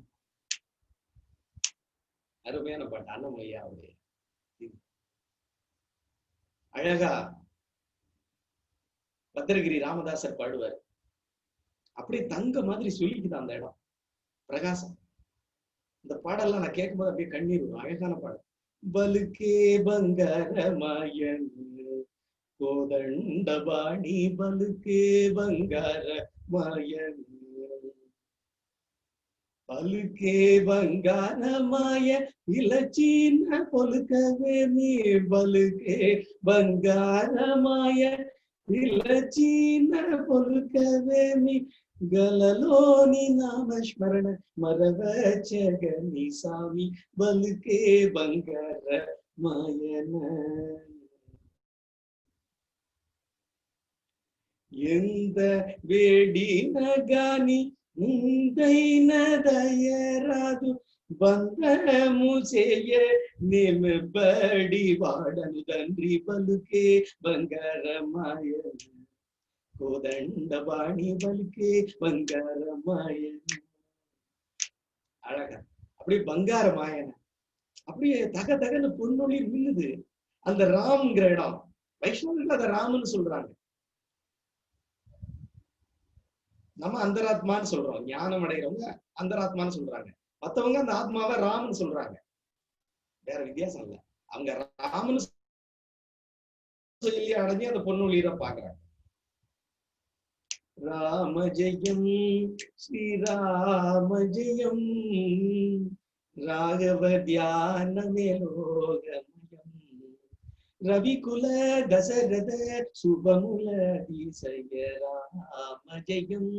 அருமையான பாட்டு அன்னமையாவுடைய. அழகா பத்திரகிரி ராமதாசர் பாடுவார். அப்படியே தங்க மாதிரி சொல்லிக்குது அந்த இடம், பிரகாசம். இந்த பாடெல்லாம் நான் கேட்கும்போது அப்படியே கண்ணீர் வரும். அழகான பாடல். பலுக்கே பங்காரமாயன் கோதண்டபாணி பலுக்கே பங்காரமாயன் பலுக்கே பங்காரமாய இலச்சீன பொலுக்கவே நீ பலுக்கே பங்காரமாய இலச்சீன பொலுக்கவே நீ గలలోని నామస్మరణ మరవచగని సామి బలుకే బంగార మాయన. ఎంత వేడిన గాని ముందైన దయరాదు బంధము చేయ నిలబడి వాడను తండ్రి బలుకే బంగార మాయన கோதண்டபாணி பலுக்கே பங்காரமாயன. அழகா அப்படியே பங்காரமாயன அப்படியே தக தகன்னு பொன்னொழி மின்னுது. அந்த ராம்ங்கிற இடம் வைஷ்ணவர்கள் அத ராமன்னு சொல்றாங்க. நம்ம அந்தராத்மான்னு சொல்றோம். ஞானம் அடைகிறவங்க அந்தராத்மான்னு சொல்றாங்க. மத்தவங்க அந்த ஆத்மாவை ராமன்னு சொல்றாங்க. வேற வித்தியாசம் இல்ல. அவங்க ராமன்னு சொல்லி அடைஞ்சு அந்த பொன்னொழியை பாக்குறாங்க. ராம ஜெயம் ஸ்ரீராம ஜெயம் ராகவ தியானமே லோகமயம் ரவிகுல தசரத சுபமுல அதிசய ராம ஜெயம்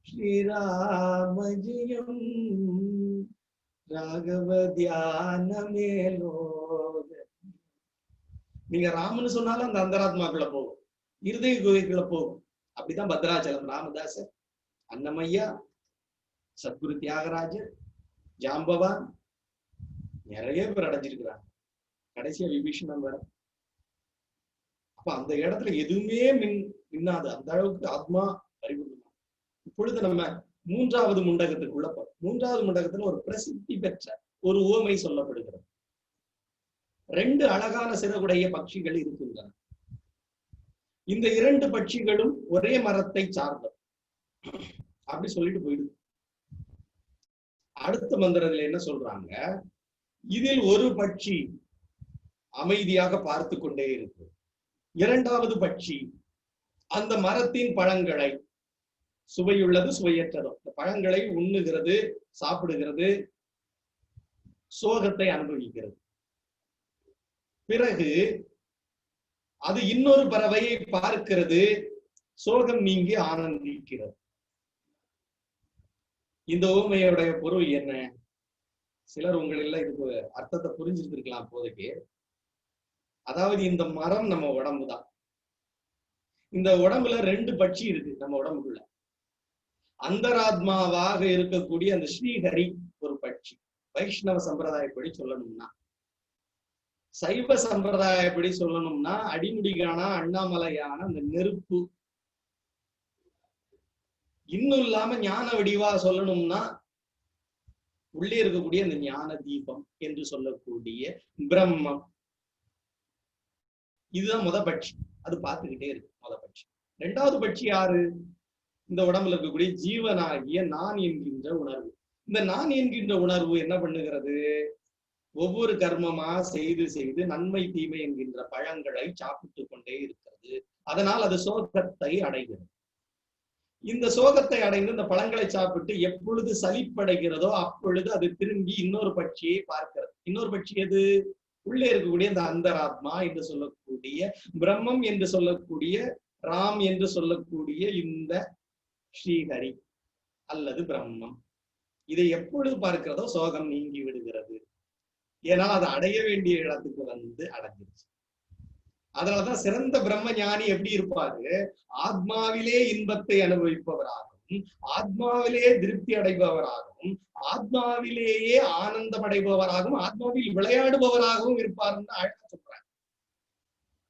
ஸ்ரீராம ஜெயம் ராகவ தியானமே லோக. நீங்க ராமன்னு சொன்னாலும் அந்த அந்தராத்மாக்குள்ள போகும், இருதய குகைக்குள்ள போகும். அப்படிதான் பத்ராச்சலம் ராமதாசர், அன்னமையா, சத்குரு தியாகராஜர், ஜாம்பவான் நிறைய பேர் அடைஞ்சிருக்கிறாங்க. கடைசியா விபீஷணன் வர. அப்ப அந்த இடத்துல எதுவுமே மின்னாது, அந்த அளவுக்கு ஆத்மா பரிபூர்ணம். இப்பொழுது நம்ம மூன்றாவது முண்டகத்துக்குள்ள போறோம். மூன்றாவது முண்டகத்துல ஒரு பிரசித்தி பெற்ற ஒரு உவமை சொல்லப்படுகிறது. 2 அழகான சிறகுடைய பட்சிகள் இருக்கின்றன. இந்த 2 பட்சிகளும் ஒரே மரத்தை சார்ந்தது அப்படி சொல்லிட்டு போயிடுது. அடுத்த மந்திரத்துல என்ன சொல்றாங்க, இதில் ஒரு பட்சி அமைதியாக பார்த்து கொண்டே இருக்கு, இரண்டாவது பட்சி அந்த மரத்தின் பழங்களை, சுவையுள்ளது சுவையற்றதோ, இந்த பழங்களை உண்ணுகிறது, சாப்பிடுகிறது, சோகத்தை அனுபவிக்கிறது. பிறகு அது இன்னொரு பறவையை பார்க்கிறது, சோகம் நீங்கி ஆனந்திக்கிறது. இந்த உவமையுடைய பொருள் என்ன? சிலர் உங்களெல்லாம் இதுக்கு அர்த்தத்தை புரிஞ்சிருந்திருக்கலாம் போதைக்கு. அதாவது இந்த மரம் நம்ம உடம்புதான். இந்த உடம்புல 2 பட்சி இருக்கு நம்ம உடம்புக்குள்ள. அந்தராத்மாவாக இருக்கக்கூடிய அந்த ஸ்ரீஹரி ஒரு பட்சி. வைஷ்ணவ சம்பிரதாயப்படி சொல்லணும்னா, சைவ சம்பிரதாயப்படி சொல்லணும்னா அடிமுடிகான அண்ணாமலையான அந்த நெருப்பு. இன்னும் இல்லாம ஞான வடிவா சொல்லணும்னா உள்ளே இருக்கக்கூடிய அந்த ஞான தீபம் என்று சொல்லக்கூடிய பிரம்மம். இதுதான் முத பட்சி. அது பார்த்துக்கிட்டே இருக்கு முத பட்சி. 2வது பட்சி யாரு? இந்த உடம்புல இருக்கக்கூடிய ஜீவனாகிய நான் என்கின்ற உணர்வு. இந்த நான் என்கின்ற உணர்வு என்ன பண்ணுகிறது? ஒவ்வொரு கர்மமா செய்து செய்து நன்மை தீமை என்கின்ற பழங்களை சாப்பிட்டு கொண்டே இருக்கிறது. அதனால் அது சோகத்தை அடைகிறது. இந்த சோகத்தை அடைந்து இந்த பழங்களை சாப்பிட்டு எப்பொழுது சலிப்படைகிறதோ அப்பொழுது அது திரும்பி இன்னொரு பட்சியை பார்க்கிறது. இன்னொரு பட்சி எது? உள்ளே இருக்கக்கூடிய இந்த அந்தராத்மா என்று சொல்லக்கூடிய பிரம்மம் என்று சொல்லக்கூடிய ராம் என்று சொல்லக்கூடிய இந்த ஸ்ரீஹரி அல்லது பிரம்மம். இதை எப்பொழுது பார்க்கிறதோ சோகம் நீங்கி விடுகிறது. ஏன்னா அது அடைய வேண்டிய இடத்துக்கு வந்து அடைஞ்சிருச்சு. அதனாலதான் சிறந்த பிரம்ம ஞானி எப்படி இருப்பாரு? ஆத்மாவிலே இன்பத்தை அனுபவிப்பவராகவும், ஆத்மாவிலே திருப்தி அடைபவராகவும், ஆத்மாவிலேயே ஆனந்தம் அடைபவராகவும், ஆத்மாவில் விளையாடுபவராகவும் இருப்பாருன்னு அழகா சொல்றாங்க.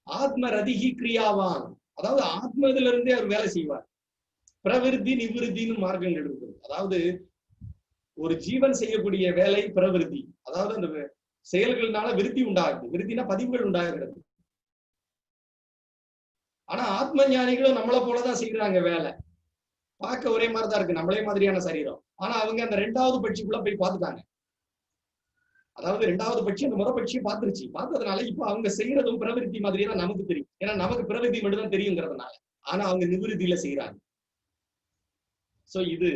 ஆத்ம ரதிகி கிரியாவான், அதாவது ஆத்ம இதுல இருந்தே அவர் வேலை செய்வார். பிரவிருத்தி நிவிருத்தின்னு மார்க்கங்கள் இருக்குது. அதாவது ஒரு ஜீவன் செய்யக்கூடிய வேலை பிரவிருத்தி, அதாவது அந்த செயல்கள்னால விருத்தி உண்டாகுது. விருத்தினா பதிவுகள் உண்டாகிறது. ஆனா ஆத்ம ஞானிகளும் நம்மளை போலதான் செய்யறாங்க வேலை. பார்க்க ஒரே மாதிரிதான் இருக்கு, நம்மளே மாதிரியான சரீரம். ஆனா அவங்க அந்த 2வது பட்சிக்குள்ள போய் பார்த்துட்டாங்க. அதாவது 2வது பட்சி அந்த முத பட்சியை பார்த்துருச்சு. பார்த்ததுனால இப்ப அவங்க செய்யறதும் பிரவிருத்தி மாதிரியே தான் நமக்கு தெரியும். ஏன்னா நமக்கு பிரவிருத்தி மட்டும்தான் தெரியுங்கிறதுனால. ஆனா அவங்க நிவிருத்தியில செய்யறாங்க. சோ இது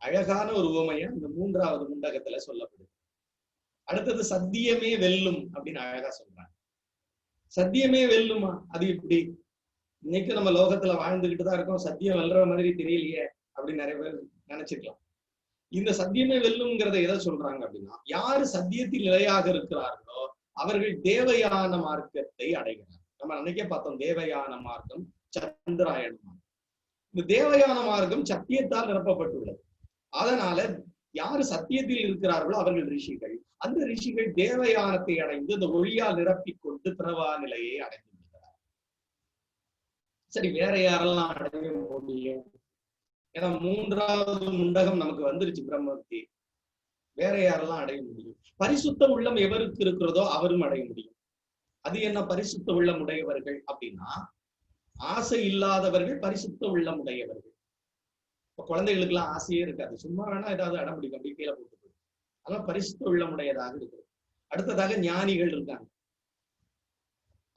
அழகான ஒரு உவமையா இந்த 3வது முண்டகத்துல சொல்லப்படுது. அடுத்தது சத்தியமே வெல்லும் அப்படின்னு அழகா சொல்றாங்க. சத்தியமே வெல்லுமா? அது இப்படி இன்னைக்கு நம்ம லோகத்துல வாழ்ந்துகிட்டு தான் இருக்கோம், சத்தியம் வெல்ற மாதிரி தெரியலையே அப்படின்னு நிறைய பேர் நினைச்சிருக்கலாம். இந்த சத்தியமே வெல்லும்ங்கிறத எதை சொல்றாங்க அப்படின்னா, யாரு சத்தியத்தில் நிலையாக இருக்கிறார்களோ அவர்கள் தேவயான மார்க்கத்தை அடைகிறார். நம்ம அன்னைக்கே பார்த்தோம், தேவயான மார்க்கம் சந்திராயண மார்க்கம். இந்த தேவயான மார்க்கம் சத்தியத்தால் நிரப்பப்பட்டுள்ளது. அதனால யாரு சத்தியத்தில் இருக்கிறார்களோ அவர்கள் ரிஷிகள். அந்த ரிஷிகள் தேவயானத்தை அடைந்து அந்த ஒளியால் நிரப்பிக்கொண்டு பிறவா நிலையை அடைந்து விடுகிறார். சரி, வேற யாரெல்லாம் அடைய முடியும்? ஏன்னா 3வது முண்டகம் நமக்கு வந்துருச்சு பிரம்மத்தி. வேற யாரெல்லாம் அடைய முடியும்? பரிசுத்த உள்ளம் எவருக்கு இருக்கிறதோ அவரும் அடைய முடியும். அது என்ன பரிசுத்த உள்ளம் உடையவர்கள் அப்படின்னா, ஆசை இல்லாதவர்கள் பரிசுத்த உள்ளம் உடையவர்கள். இப்ப குழந்தைகளுக்கு எல்லாம் ஆசையே இருக்காது, சும்மா வேணா ஏதாவது அடம் பிடிக்கும், அப்படி கீழே போட்டு. அதெல்லாம் பரிசுத்த உள்ளமுடையதாக இருக்கிறது. அடுத்ததாக ஞானிகள் இருக்காங்க.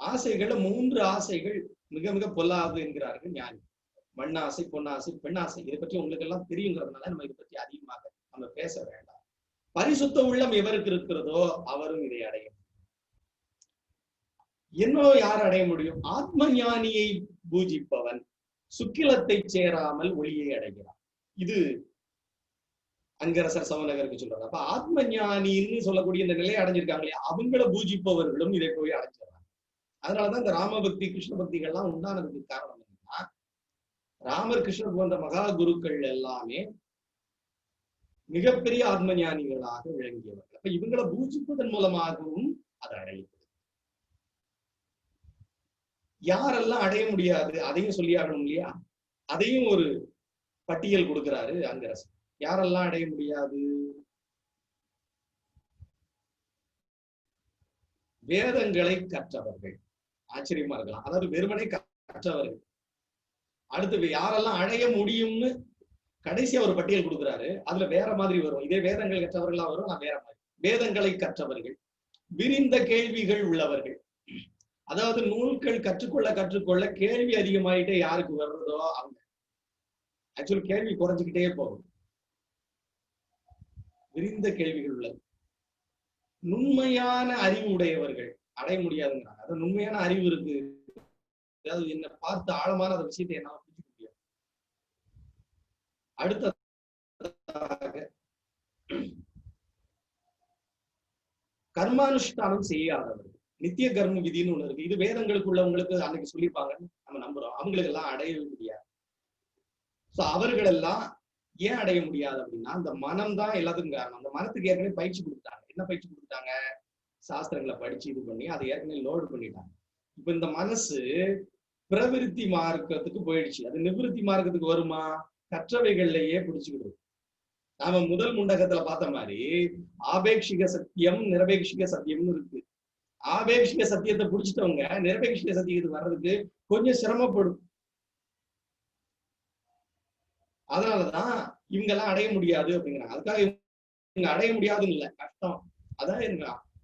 ஆசைகள் 3 ஆசைகள் மிக மிக பொல்லாது என்கிறார்கள் ஞானி. மண்ணாசை, பொன்னாசை, பெண்ணாசை. இதை பற்றி உங்களுக்கு எல்லாம் தெரியுங்கிறதுனால நம்ம இதை பற்றி அதிகமாக நம்ம பேச வேண்டாம். பரிசுத்த உள்ளம் எவருக்கு இருக்கிறதோ அவரும் இதை அடைய முடியும். இன்னும் யார் அடைய முடியும்? ஆத்ம ஞானியை பூஜிப்பவன் சுக்கிலத்தை சேராமல் ஒளியை அடைகிறான். இது அங்கரசர் சவனகருக்கு சொல்றாரு. அப்ப ஆத்ம ஞானின்னு சொல்லக்கூடிய இந்த நிலையை அடைஞ்சிருக்காங்களே, அவங்கள பூஜிப்பவர்களும் இதை போய் அடைஞ்சிடறாங்க. அதனாலதான் இந்த ராமபக்தி கிருஷ்ண பக்திகள்லாம் உண்டானதுக்கு காரணம் என்னன்னா, ராமர் கிருஷ்ணர் போன்ற மகா குருக்கள் எல்லாமே மிகப்பெரிய ஆத்ம ஞானிகளாக விளங்கியவர்கள். அப்ப இவங்களை பூஜிப்பதன் மூலமாகவும் அதை அடையப்படுது. யாரெல்லாம் அடைய முடியாது அதையும் சொல்லி ஆகணும் இல்லையா? அதையும் ஒரு பட்டியல் கொடுக்கிறாரு அங்கரசர். யாரெல்லாம் அடைய முடியாது? வேதங்களை கற்றவர்கள். ஆச்சரியமா இருக்கலாம். அதாவது வெறுமனை கற்றவர்கள். அடுத்து யாரெல்லாம் அடைய முடியும்னு கடைசியா ஒரு பட்டியல் கொடுக்குறாரு. அதுல வேற மாதிரி வரும். இதே வேதங்கள் கற்றவர்களா வரும், நான் வேற மாதிரி. வேதங்களை கற்றவர்கள், விரிந்த கேள்விகள் உள்ளவர்கள். அதாவது நூல்கள் கற்றுக்கொள்ள கேள்வி அதிகமாயிட்டே யாருக்கு வர்றதோ அவங்க. ஆக்சுவலி கேள்வி குறைஞ்சுக்கிட்டே போகும். விரிந்த கேள்விகள் உள்ளது. நுண்மையான அறிவு உடையவர்கள் அடைய முடியாதுங்கிறாங்க. அதாவது நுண்மையான அறிவு இருக்கு, அதாவது என்ன பார்த்து ஆழமான அந்த விஷயத்தை என்னால புரிஞ்சுக்க முடியாது. அடுத்ததாக கர்மானுஷ்டானம் செய்யாதவர்கள். நித்திய கர்ம விதின்னு ஒண்ணு இருக்கு. இது வேதங்களுக்கு உள்ளவங்களுக்கு அன்னைக்கு சொல்லிப்பாங்கன்னு நம்ம நம்புறோம். அவங்களுக்கு எல்லாம் அடையவே முடியாது. சோ அவர்கள் எல்லாம் ஏன் அடைய முடியாது அப்படின்னா, அந்த மனம் தான் எல்லாத்துக்கும் காரணம். அந்த மனத்துக்கு ஏற்கனவே பயிற்சி கொடுத்தாங்க. என்ன பயிற்சி கொடுத்தாங்க? சாஸ்திரங்களை படிச்சு இது பண்ணி அதை ஏற்கனவே லோடு பண்ணிட்டாங்க. இப்ப இந்த மனசு பிரவிருத்தி மார்க்கத்துக்கு போயிடுச்சு. அது நிவிருத்தி மார்க்கத்துக்கு வருமா? கற்றவைகள்லயே பிடிச்சுக்கிடுது. நாம முதல் முண்டகத்துல பார்த்த மாதிரி ஆபேட்சிக சத்தியம், நிரபேட்சிக சத்தியம்னு இருக்கு. ஆபேட்சிக சத்தியத்தை பிடிச்சிட்டவங்க நிரபேட்சிக சத்தியத்துக்கு வர்றதுக்கு கொஞ்சம் சிரமப்படும். அதனாலதான் இவங்க எல்லாம் அடைய முடியாது அப்படிங்கிறாங்க. அதுக்காக இவங்க அடைய முடியாதுன்னு இல்லை, கஷ்டம். அதான்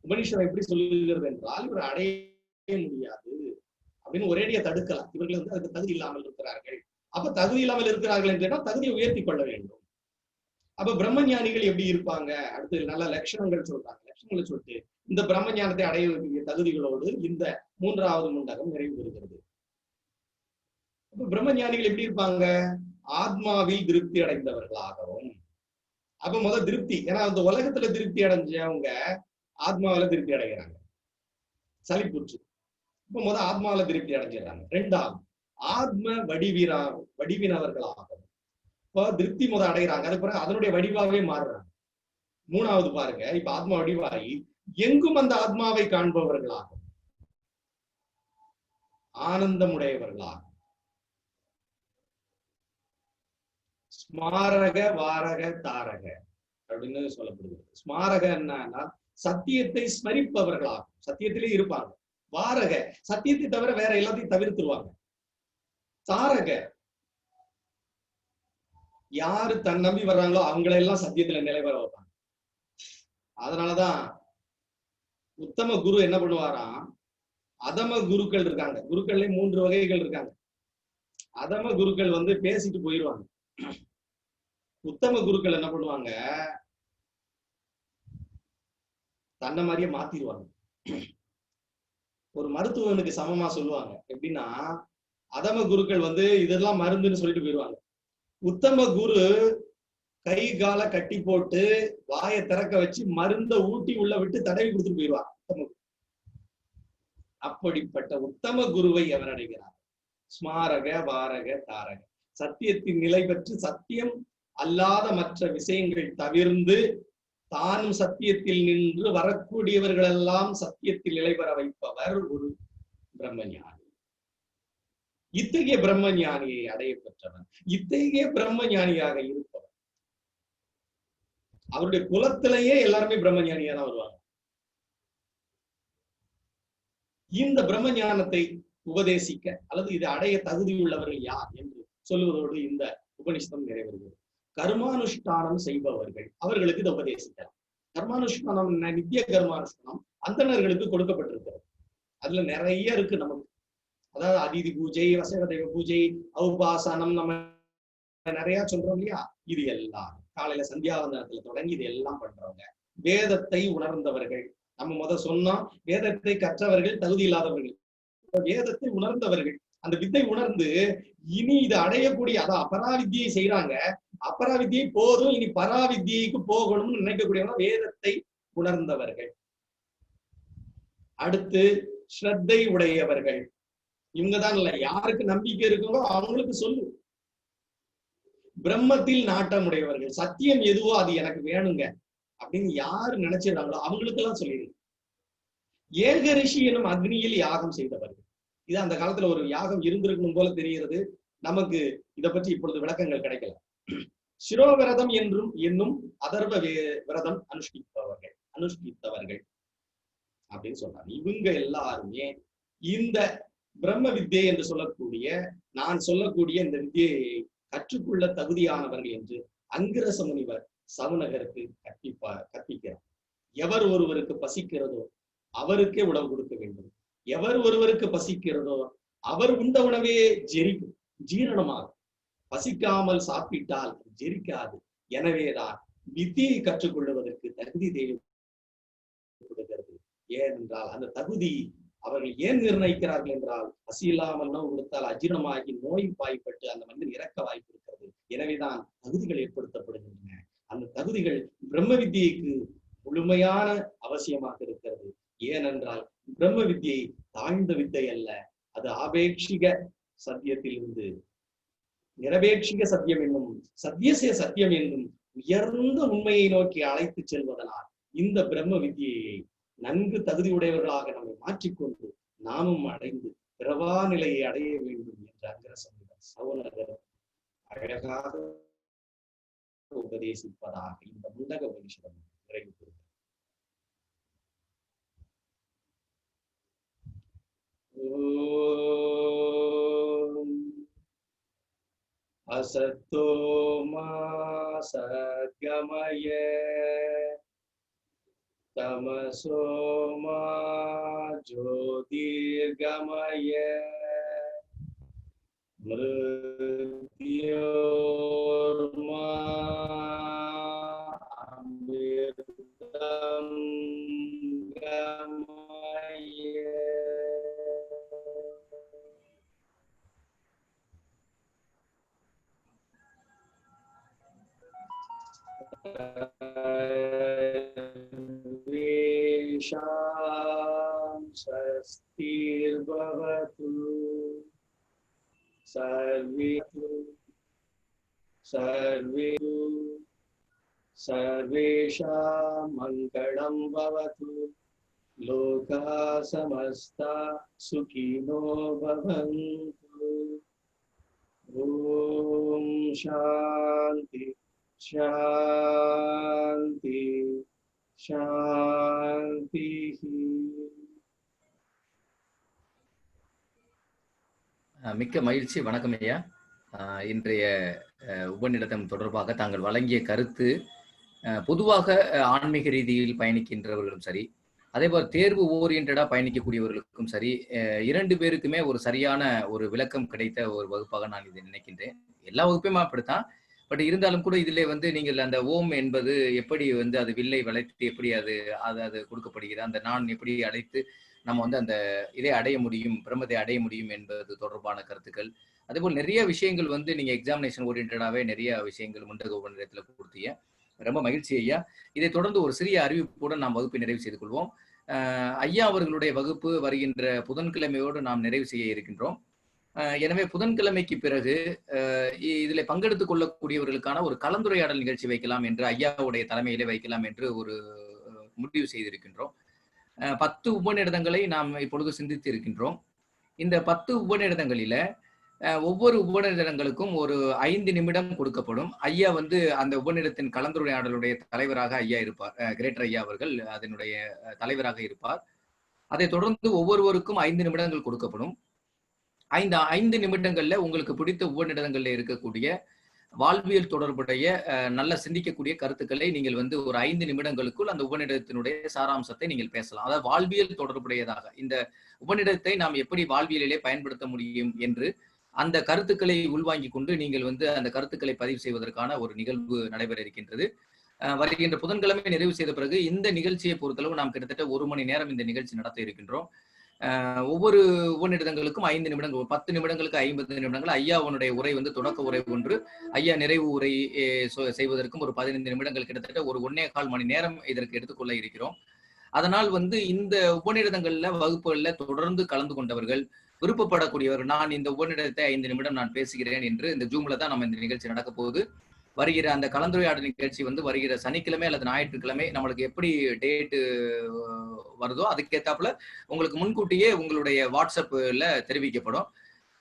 உபனிஷதம் எப்படி சொல்லுகிறது என்றால், இவர் அடைய முடியாது அப்படின்னு ஒரேடியா தடுக்கலாம். இவர்கள் வந்து அதுக்கு தகுதி இல்லாமல் இருக்கிறார்கள். அப்ப தகுதி இல்லாமல் இருக்கிறார்கள் என்று கேட்டால் தகுதியை உயர்த்தி கொள்ள வேண்டும். அப்ப பிரம்மஞானிகள் எப்படி இருப்பாங்க? அடுத்து நல்ல லட்சணங்கள் சொல்றாங்க. லட்சணங்களை சொல்லிட்டு இந்த பிரம்ம ஞானத்தை அடைய தகுதிகளோடு இந்த 3வது முண்டகம் நிறைவு பெறுகிறது. அப்ப பிரம்மஞானிகள் எப்படி இருப்பாங்க? ஆத்மாவில் திருப்தி அடைந்தவர்களாகவும். அப்ப முதல் திருப்தி, ஏன்னா அந்த உலகத்துல திருப்தி அடைஞ்சவங்க ஆத்மாவில திருப்தி அடைகிறாங்க, சலிப்புற்று. இப்ப முதல் ஆத்மாவில திருப்தி அடைஞ்சிடறாங்க. 2வது ஆத்ம வடிவினவர்களாகவும். இப்போ திருப்தி அடைகிறாங்க, அதுக்கு பிறகு அதனுடைய வடிவாவே மாறுறாங்க. 3வது பாருங்க, இப்ப ஆத்மா வடிவாகி எங்கும் அந்த ஆத்மாவை காண்பவர்களாகும், ஆனந்தமுடையவர்களாகும். ஸ்மாரக வாரக தாரக அப்படின்னு சொல்லப்படுகிறது. ஸ்மாரக என்னன்னா சத்தியத்தை ஸ்மரிப்பவர்களாகும், சத்தியத்திலே இருப்பாங்க. வாரக சத்தியத்தை தவிர வேற எல்லாத்தையும் தவிர்த்துருவாங்க. தாரக யாரு தன் நம்பி வர்றாங்களோ அவங்களெல்லாம் சத்தியத்துல நிலைவர வைப்பாங்க. அதனாலதான் உத்தம குரு என்ன பண்ணுவாராம், அதம குருக்கள் இருக்காங்க. குருக்கள்ல 3 வகைகள் இருக்காங்க. அதம குருக்கள் வந்து பேசிட்டு போயிடுவாங்க. உத்தம குருக்கள் என்ன பண்ணுவாங்க, தன்னை மாதிரியே மாத்திடுவாங்க. ஒரு மருத்துவனுக்கு சமமா சொல்லுவாங்க. எப்படின்னா, அதம குருக்கள் வந்து இதெல்லாம் மருந்துன்னு சொல்லிட்டு போயிடுவாங்க. உத்தம குரு கை கால கட்டி போட்டு வாயை திறக்க வச்சு மருந்த ஊட்டி உள்ள விட்டு தடவி கொடுத்துட்டு போயிடுவாங்க. அப்படிப்பட்ட உத்தம குருவை அவர் அடைகிறார். ஸ்மாரக வாரக தாரக சத்தியத்தின் நிலை பெற்று சத்தியம் அல்லாத மற்ற விஷயங்கள் தவிர்ந்து தானும் சத்தியத்தில் நின்று வரக்கூடியவர்கள் எல்லாம் சத்தியத்தில் நிலை பெற வைப்பவர் ஒரு பிரம்மஞானி. இத்தகைய பிரம்மஞானியை அடைய பெற்றவர், இத்தகைய பிரம்மஞானியாக இருப்பவர். அவருடைய குலத்திலேயே எல்லாருமே பிரம்மஞானியா தான் வருவாங்க. இந்த பிரம்மஞானத்தை உபதேசிக்க அல்லது இதை அடைய தகுதியுள்ளவர்கள் யார் என்று சொல்லுவதோடு இந்த உபனிஷதம் நிறைவேறுகிறது. கர்மானுஷ்டானம் செய்பவர்கள், அவர்களுக்கு இதை உபதேசிக்கலாம். கர்மானுஷ்டானம் நித்திய கர்மானுஷ்டானம் அந்தணர்களுக்கு கொடுக்கப்பட்டிருக்கிறது. அதுல நிறைய இருக்கு நமக்கு. அதாவது அதிதி பூஜை, வசவதேவ பூஜை, ஔபாசனம், நம்ம நிறைய சொல்றோம் இல்லையா? இது எல்லாம் காலையில சந்தியாவந்தனத்துல தொடங்கி இது எல்லாம் பண்றவங்க வேதத்தை உணர்ந்தவர்கள். நம்ம சொன்னோம், வேதத்தை கற்றவர்கள் தகுதி இல்லாதவர்கள். வேதத்தை உணர்ந்தவர்கள், அந்த வித்தை உணர்ந்து இனி இது அடையக்கூடிய, அதான் அபராவித்தியை செய்யறாங்க. அபராவித்தியை போதும், இனி பராவித்தியைக்கு போகணும்னு நினைக்கக்கூடியவங்க வேதத்தை உணர்ந்தவர்கள். அடுத்து ஸ்ரத்தை உடையவர்கள். இவங்கதான் இல்ல, யாருக்கு நம்பிக்கை இருக்கோ அவங்களுக்கு சொல்லு. பிரம்மத்தில் நாட்டம் உடையவர்கள், சத்தியம் எதுவோ அது எனக்கு வேணுங்க அப்படின்னு யாரு நினைச்சிடறாங்களோ அவங்களுக்கு எல்லாம் சொல்லிடுங்க. ஏகரிஷி எனும் அக்னியில் யாகம் செய்தவர்கள். இது அந்த காலத்துல ஒரு யாகம் இருந்திருக்கணும் போல தெரிகிறது. நமக்கு இதை பற்றி இப்பொழுது விளக்கங்கள் கிடைக்கல. சிரோவிரதம் என்னும் அதர்வ விரதம் அனுஷ்டித்தவர்கள் அப்படின்னு சொன்னாங்க. இவங்க எல்லாருமே இந்த பிரம்ம வித்யை என்று சொல்லக்கூடிய, நான் சொல்லக்கூடிய இந்த வித்தியை கற்றுக்கொள்ள தகுதியானவர்கள் என்று அங்கிரச முனிவர் சவுனகருக்கு கற்பிக்கிறார். எவர் ஒருவருக்கு பசிக்கிறதோ அவருக்கே உணவு கொடுக்க வேண்டும். எவர் ஒருவருக்கு பசிக்கிறதோ அவர் உண்ட உணவே ஜீரணமாகும். பசிக்காமல் சாப்பிட்டால் ஜெரிக்காது. எனவேதான் வித்தியை கற்றுக்கொள்வதற்கு தகுதி தேவைப்படுகிறது. ஏனென்றால் அந்த தகுதி அவர்கள் ஏன் நிர்ணயிக்கிறார்கள் என்றால், பசி இல்லாமல் உணவு கொடுத்தால் அஜீரணமாகி நோய் வாய்ப்பட்டு அந்த மனிதன் இறக்க வாய்ப்பு இருக்கிறது. எனவேதான் தகுதிகள் ஏற்படுத்தப்படுகின்றன. அந்த தகுதிகள் பிரம்ம வித்தியைக்கு முழுமையான அவசியமாக இருக்கிறது. ஏனென்றால் பிரம்ம வித்தியை தாழ்ந்த வித்தை அல்ல, அது ஆபேட்சிக சத்தியத்திலிருந்து நிரபேட்சிக சத்தியம் என்னும் சத்தியசே சத்தியம் என்னும் உயர்ந்த உண்மையை நோக்கி அழைத்து செல்வதனால் இந்த பிரம்ம வித்தியை நன்கு தகுதியுடையவர்களாக நம்மை மாற்றிக்கொண்டு நாமும் அடைந்து பிறவா நிலையை அடைய வேண்டும் என்ற அங்கிரசமுனிவர் சவுனகர் அழகாக உபதேசிப்பதாக இந்த முண்டக உபனிஷதம் நிறைவு பெறுகிறது. அசத்தோ மா சத்கமய தமசோ மா ஜோதிர்கமய மிருத்யோர்மா அமிர்தம் கமய. सर्वेषां स्वस्तिर्भवतु सर्वेषां मङ्गलं भवतु लोका समस्ता सुखिनो भवन्तु। ॐ शान्ति शान्ति शान्ति. மிக்க மகிழ்ச்சி. வணக்கம் ஐயா. இன்றைய உபநிடதம் தொடர்பாக தாங்கள் வழங்கிய கருத்து பொதுவாக ஆன்மீக ரீதியில் பயணிக்கின்றவர்களும் சரி, அதேபோல் தேர்வு ஓரியன்டா பயணிக்கக்கூடியவர்களுக்கும் சரி, இரண்டு பேருக்குமே ஒரு சரியான ஒரு விளக்கம் கிடைத்த ஒரு வகுப்பாக நான் இதை நினைக்கின்றேன். எல்லா வகுப்பையுமே அப்படித்தான். பட் இருந்தாலும் கூட இதிலே நீங்கள் அந்த ஓம் என்பது எப்படி அது வில்லை வளைத்து எப்படி அது கொடுக்கப்படுகிறது, அந்த நான் எப்படி அடைத்து நம்ம அந்த இதை அடைய முடியும், பிரம்மத்தை அடைய முடியும் என்பது தொடர்பான கருத்துக்கள். அதே போல் நிறைய விஷயங்கள் நீங்க எக்ஸாமினேஷன் ஓரியன்டாவே நிறைய விஷயங்கள் முண்டக உபநிடதத்துல கொடுத்தீங்க. ரொம்ப மகிழ்ச்சி ஐயா. இதை தொடர்ந்து ஒரு சிறிய அறிவிப்புடன் நாம் வகுப்பை நிறைவு செய்து கொள்வோம். ஐயா அவர்களுடைய வகுப்பு வருகின்ற புதன்கிழமையோடு நாம் நிறைவு செய்ய இருக்கின்றோம். எனவே புதன்கிழமைக்கு பிறகு இதில் பங்கெடுத்துக் கொள்ளக்கூடியவர்களுக்கான ஒரு கலந்துரையாடல் நிகழ்ச்சி வைக்கலாம் என்று ஐயாவுடைய தலைமையிலே வைக்கலாம் என்று ஒரு முடிவு செய்திருக்கின்றோம். 10 உபநிடதங்களை நாம் இப்பொழுது சிந்தித்து இருக்கின்றோம். இந்த 10 உபநிடதங்களில ஒவ்வொரு உபநிடதங்களுக்கும் ஒரு 5 நிமிடம் கொடுக்கப்படும். ஐயா அந்த உபநிடத்தின் கலந்துரையாடலுடைய தலைவராக ஐயா இருப்பார். கிரேட்டர் ஐயா அவர்கள் அதனுடைய தலைவராக இருப்பார். அதை தொடர்ந்து ஒவ்வொருவருக்கும் 5 நிமிடங்கள் கொடுக்கப்படும். 5 நிமிடங்கள்ல உங்களுக்கு பிடித்த உபநிடதங்கள்ல இருக்கக்கூடிய வாழ்வியல் தொடர்புடைய நல்ல சிந்திக்கக்கூடிய கருத்துக்களை நீங்கள் ஒரு 5 நிமிடங்களுக்குள் அந்த உபநிடதத்தினுடைய சாராம்சத்தை நீங்கள் பேசலாம். அதாவது வாழ்வியல் தொடர்புடையதாக இந்த உபநிடதத்தை நாம் எப்படி வாழ்வியலிலே பயன்படுத்த முடியும் என்று அந்த கருத்துக்களை உள்வாங்கி கொண்டு நீங்கள் அந்த கருத்துக்களை பதிவு செய்வதற்கான ஒரு நிகழ்வு நடைபெற இருக்கின்றது. வருகின்ற புதன்கிழமை நிறைவு செய்த பிறகு இந்த நிகழ்ச்சியை பொறுத்தளவு நாம் கிட்டத்தட்ட 1 மணி நேரம் இந்த நிகழ்ச்சி நடத்த இருக்கின்றோம். ஒவ்வொரு உபநிடதங்களுக்கும் 5 நிமிடங்கள், 10 நிமிடங்களுக்கு 50 நிமிடங்கள். ஐயாவுடைய உரை தொடக்க உரை ஒன்று, ஐயா நிறைவு உரை செய்வதற்கும் ஒரு 15 நிமிடங்கள், கிட்டத்தட்ட ஒரு 1.25 மணி நேரம் இதற்கு எடுத்துக்கொள்ள இருக்கிறோம். அதனால் இந்த உபநிடதங்கள்ல வகுப்புகள்ல தொடர்ந்து கலந்து கொண்டவர்கள், விருப்பப்படக்கூடியவர், நான் இந்த உபநிடதத்தை 5 நிமிடம் நான் பேசுகிறேன் என்று இந்த ஜூம்ல தான் நம்ம இந்த நிகழ்ச்சி நடக்க போகுது. வருகிற அந்த கலந்துரையாடல் நிகழ்ச்சி வந்து வருகிற சனிக்கிழமை அல்லது ஞாயிற்றுக்கிழமை நம்மளுக்கு எப்படி டேட்டு வருதோ அதுக்கேத்தாப்புல உங்களுக்கு முன்கூட்டியே உங்களுடைய வாட்ஸ்அப்ல தெரிவிக்கப்படும்.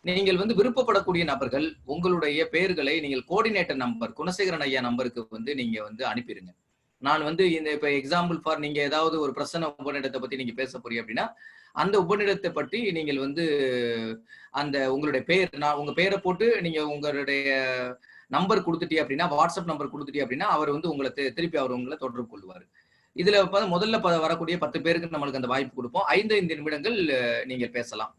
நீங்கள் வந்து விருப்பப்படக்கூடிய நபர்கள் உங்களுடைய பெயர்களை நீங்கள் கோஆர்டினேட்டர் நம்பர் குணசேகரன் ஐயா நம்பருக்கு வந்து நீங்க வந்து அனுப்பிடுங்க. நான் வந்து இந்த இப்ப எக்ஸாம்பிள் ஃபார் நீங்க ஏதாவது ஒரு பிரசன்ன உபநிடத்தை பத்தி நீங்க பேச போறீங்க அப்படின்னா அந்த உபநிடத்தை பற்றி நீங்கள் வந்து அந்த உங்களுடைய பெயர் நான் உங்க பெயரை போட்டு நீங்க உங்களுடைய நம்பர் கொடுத்துட்டீங்க அப்படின்னா வாட்ஸ்அப் நம்பர் கொடுத்துட்டீங்க அப்படின்னா அவர் வந்து உங்களை திருப்பி அவர் உங்களை தொடர்பு கொள்வார். இதுல முதல்ல வரக்கூடிய 10 பேருக்கு நம்மளுக்கு அந்த வாய்ப்பு கொடுப்போம். 5 நிமிடங்கள் நீங்கள் பேசலாம்.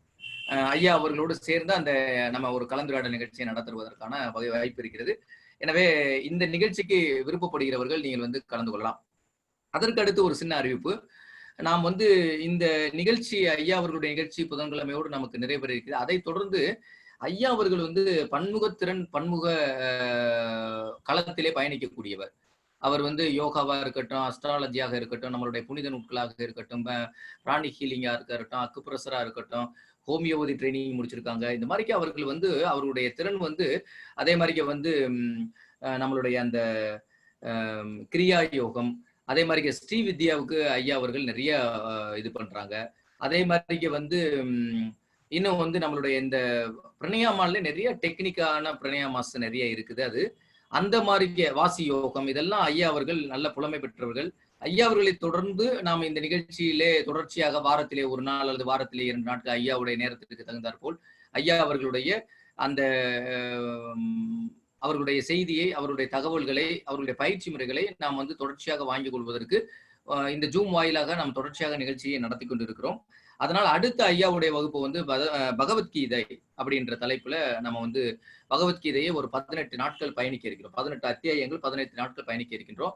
ஐயா அவர்களோடு சேர்ந்து அந்த நம்ம ஒரு கலந்துரையாடல் நிகழ்ச்சியை நடத்துவதற்கான வாய்ப்பு இருக்கிறது. எனவே இந்த நிகழ்ச்சிக்கு விருப்பப்படுகிறவர்கள் நீங்கள் வந்து கலந்து கொள்ளலாம். அதற்கு அடுத்து ஒரு சின்ன அறிவிப்பு. நாம் வந்து இந்த நிகழ்ச்சி ஐயா அவர்களுடைய நிகழ்ச்சி புதன்கிழமையோடு நமக்கு நிறைவேற இருக்கிறது. அதை தொடர்ந்து ஐயா அவர்கள் வந்து பன்முகத்திறன் பன்முக களத்திலே பயணிக்கக்கூடியவர். அவர் வந்து யோகாவா இருக்கட்டும், அஸ்ட்ராலஜியாக இருக்கட்டும், நம்மளுடைய புனித நூட்களாக இருக்கட்டும், பிராணி ஹீலிங்கா இருக்கட்டும், அக்குப்ரெஷரா இருக்கட்டும், ஹோமியோபதி ட்ரைனிங் முடிச்சிருக்காங்க. இந்த மாதிரிக்கு அவர்கள் வந்து அவருடைய திறன் வந்து அதே மாதிரிக்கு வந்து நம்மளுடைய அந்த கிரியா யோகம், அதே மாதிரி ஸ்ரீவித்யாவுக்கு ஐயா அவர்கள் நிறைய இது பண்றாங்க. அதே மாதிரிக்கு வந்து இன்னும் வந்து நம்மளுடைய இந்த பிரணயாமால நிறைய டெக்னிக்கான பிரணயாமாஸ் நிறைய இருக்குது. அது அந்த மாதிரி வாசி யோகம் இதெல்லாம் ஐயா அவர்கள் நல்ல புலமை பெற்றவர்கள். ஐயா அவர்களை தொடர்ந்து நாம் இந்த நிகழ்ச்சியிலே தொடர்ச்சியாக வாரத்திலே ஒரு நாள் அல்லது வாரத்திலே 2 நாட்கள் ஐயாவுடைய நேரத்திற்கு தகுந்தாற்போல் ஐயா அவர்களுடைய அந்த அவர்களுடைய செய்தியை, அவருடைய தகவல்களை, அவருடைய பயிற்சி முறைகளை நாம் வந்து தொடர்ச்சியாக வாங்கிக் கொள்வதற்கு இந்த ஜூம் வாயிலாக நாம் தொடர்ச்சியாக நிகழ்ச்சியை நடத்தி கொண்டிருக்கிறோம். அதனால் அடுத்த ஐயாவுடைய வகுப்பு வந்து பகவத்கீதை அப்படின்ற தலைப்புல நம்ம வந்து பகவத்கீதையை ஒரு 18 நாட்கள் பயணிக்க இருக்கிறோம். 18 அத்தியாயங்கள் 18 நாட்கள் பயணிக்க இருக்கின்றோம்.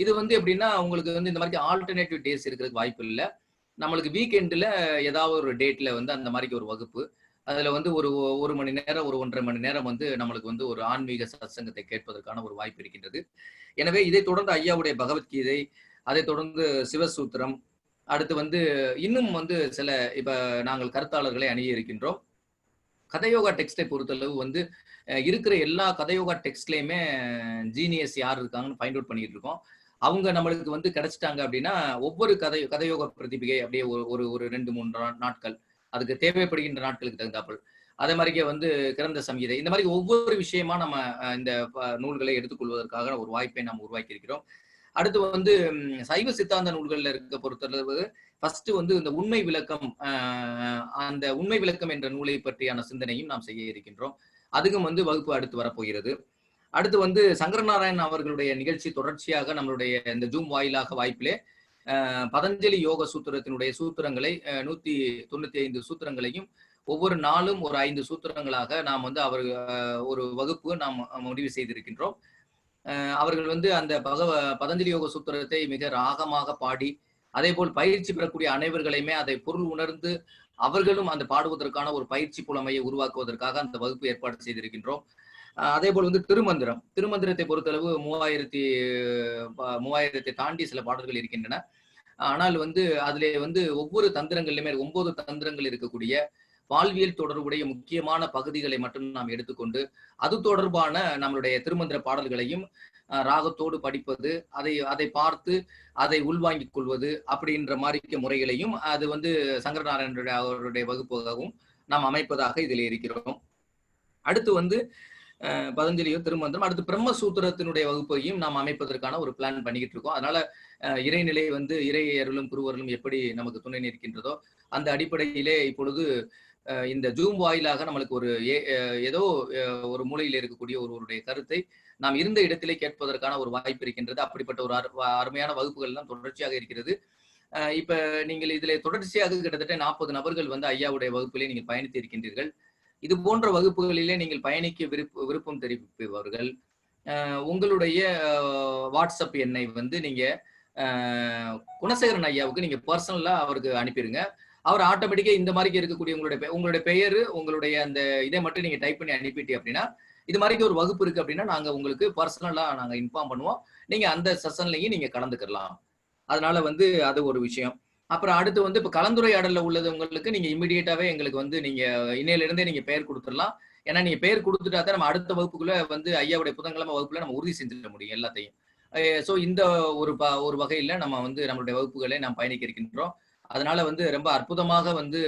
இது வந்து எப்படின்னா உங்களுக்கு வந்து இந்த மாதிரி ஆல்டர்னேட்டிவ் டேஸ் இருக்கிறதுக்கு வாய்ப்பு இல்லை. நம்மளுக்கு வீக்கெண்டில் ஏதாவது ஒரு டேட்ல வந்து அந்த மாதிரி ஒரு வகுப்பு, அதுல வந்து ஒரு மணி நேரம் 1.5 மணி நேரம் வந்து நம்மளுக்கு வந்து ஒரு ஆன்மீக சத்சங்கத்தை கேட்பதற்கான ஒரு வாய்ப்பு இருக்கின்றது. எனவே இதை தொடர்ந்து ஐயாவுடைய பகவத்கீதை, அதை தொடர்ந்து சிவசூத்திரம், அடுத்து வந்து இன்னும் வந்து சில இப்ப நாங்கள் கருத்தாளர்களை அணிய இருக்கின்றோம். கதையோகா டெக்ஸ்டை பொறுத்தளவு வந்து இருக்கிற எல்லா கதையோகா டெக்ஸ்ட்லயுமே ஜீனியஸ் யார் இருக்காங்கன்னு ஃபைண்ட் அவுட் பண்ணிட்டு இருக்கோம். அவங்க நம்மளுக்கு வந்து கிடைச்சிட்டாங்க அப்படின்னா ஒவ்வொரு கதையோக பிரதிபிகை அப்படியே ஒரு 2-3 நாட்கள் அதுக்கு தேவைப்படுகின்ற நாட்களுக்கு தகுந்தாப்பல், அதே மாதிரிக்கே வந்து கிரந்த சங்கீதை, இந்த மாதிரி ஒவ்வொரு விஷயமா நம்ம இந்த நூல்களை எடுத்துக்கொள்வதற்காக ஒரு வாய்ப்பை நாம் உருவாக்கி இருக்கிறோம். அடுத்து வந்து சைவ சித்தாந்த நூல்கள்ல இருக்க பொறுத்தளவு ஃபர்ஸ்ட் வந்து இந்த உண்மை விளக்கம், அந்த உண்மை விளக்கம் என்ற நூலை பற்றியான சிந்தனையும் நாம் செய்ய இருக்கின்றோம். அதுக்கும் வந்து வகுப்பு அடுத்து வரப்போகிறது. அடுத்து வந்து சங்கரநாராயண் அவர்களுடைய நிகழ்ச்சி தொடர்ச்சியாக நம்மளுடைய இந்த ஜூம் வாயிலாக வாய்ப்பிலே பதஞ்சலி யோக சூத்திரத்தினுடைய சூத்திரங்களை 195 சூத்திரங்களையும் ஒவ்வொரு நாளும் ஒரு 5 சூத்திரங்களாக நாம் வந்து ஒரு வகுப்பு நாம் முடிவு செய்திருக்கின்றோம். அவர்கள் வந்து அந்த பதஞ்சலி யோக சூத்திரத்தை மிக ராகமாக பாடி, அதே போல் பயிற்சி பெறக்கூடிய அனைவர்களையுமே அதை பொருள் உணர்ந்து அவர்களும் அந்த பாடுவதற்கான ஒரு பயிற்சி புலமையை உருவாக்குவதற்காக அந்த வகுப்பு ஏற்பாடு செய்திருக்கின்றோம். அதே போல் வந்து திருமந்திரத்தை பொறுத்தளவு 3000 தாண்டி சில பாடல்கள் இருக்கின்றன. ஆனால் வந்து அதிலே வந்து ஒவ்வொரு தந்திரங்களிலுமே 9 தந்திரங்கள் இருக்கக்கூடிய வாழ்வியல் தொடர்புடைய முக்கியமான பகுதிகளை மட்டும் நாம் எடுத்துக்கொண்டு அது தொடர்பான நம்மளுடைய திருமந்திர பாடல்களையும் ராகத்தோடு படிப்பது, அதை பார்த்து அதை உள்வாங்கிக் கொள்வது அப்படின்ற மாதிரி முறைகளையும் அது வந்து சங்கரநாராயணனுடைய அவருடைய வகுப்பாகவும் நாம் அமைப்பதாக இதில் இருக்கிறோம். அடுத்து வந்து பதஞ்சலியோ திருமந்திரம், அடுத்து பிரம்மசூத்திரத்தினுடைய வகுப்பையும் நாம் அமைப்பதற்கான ஒரு பிளான் பண்ணிக்கிட்டு இருக்கோம். அதனால இறைநிலை வந்து இறை அருளும் குருவருளும் எப்படி நமக்கு துணை நிற்கின்றதோ அந்த அடிப்படையிலே இப்பொழுது இந்த ஜூம் வாயிலாக நம்மளுக்கு ஒரு ஏதோ ஒரு மூலையில் இருக்கக்கூடிய ஒருவருடைய கருத்தை நாம் இருந்த இடத்திலே கேட்பதற்கான ஒரு வாய்ப்பு இருக்கின்றது. அப்படிப்பட்ட ஒரு அருமையான வகுப்புகள் எல்லாம் தொடர்ச்சியாக இருக்கிறது. இப்ப நீங்கள் இதுல தொடர்ச்சியாக கிட்டத்தட்ட 40 நபர்கள் வந்து ஐயாவுடைய வகுப்பிலே நீங்கள் பயணித்து இருக்கின்றீர்கள். இது போன்ற வகுப்புகளிலே நீங்கள் பயணிக்க விருப்பம் தெரிவிப்பவர்கள் உங்களுடைய வாட்ஸ்அப் எண்ணை வந்து நீங்க குணசேகரன் ஐயாவுக்கு நீங்க பர்சனலா அவருக்கு அனுப்பிடுங்க. அவர் ஆட்டோமேட்டிக்கா இந்த மாதிரி இருக்கக்கூடிய உங்களுடைய பெயர், உங்களுடைய அந்த இதை மட்டும் நீங்க டைப் பண்ணி அனுப்பிட்டு அப்படின்னா இது மாதிரி ஒரு வகுப்பு இருக்கு அப்படின்னா நாங்க உங்களுக்கு பர்சனலா நாங்க இன்ஃபார்ம் பண்ணுவோம். நீங்க அந்த செஷன்லயும் நீங்க கலந்துக்கலாம். அதனால வந்து அது ஒரு விஷயம். அப்புறம் அடுத்து வந்து இப்ப கலந்துரையாடல்ல உள்ளது உங்களுக்கு நீங்க இமிடியேட்டாவே எங்களுக்கு வந்து நீங்க இன்னையில இருந்தே நீங்க பெயர் கொடுத்துடலாம். ஏன்னா நீங்க பேர் கொடுத்துட்டா தான் நம்ம அடுத்த வகுப்புக்குள்ள வந்து ஐயாவுடைய புதன்கிழமை வகுப்புல நம்ம உறுதி செஞ்சிட முடியும் எல்லாத்தையும். ஸோ இந்த ஒரு வகையில நம்ம வந்து நம்மளுடைய வகுப்புகளை நாம் பயணிக்க இருக்கின்றோம். அதனால வந்து ரொம்ப அற்புதமாக வந்து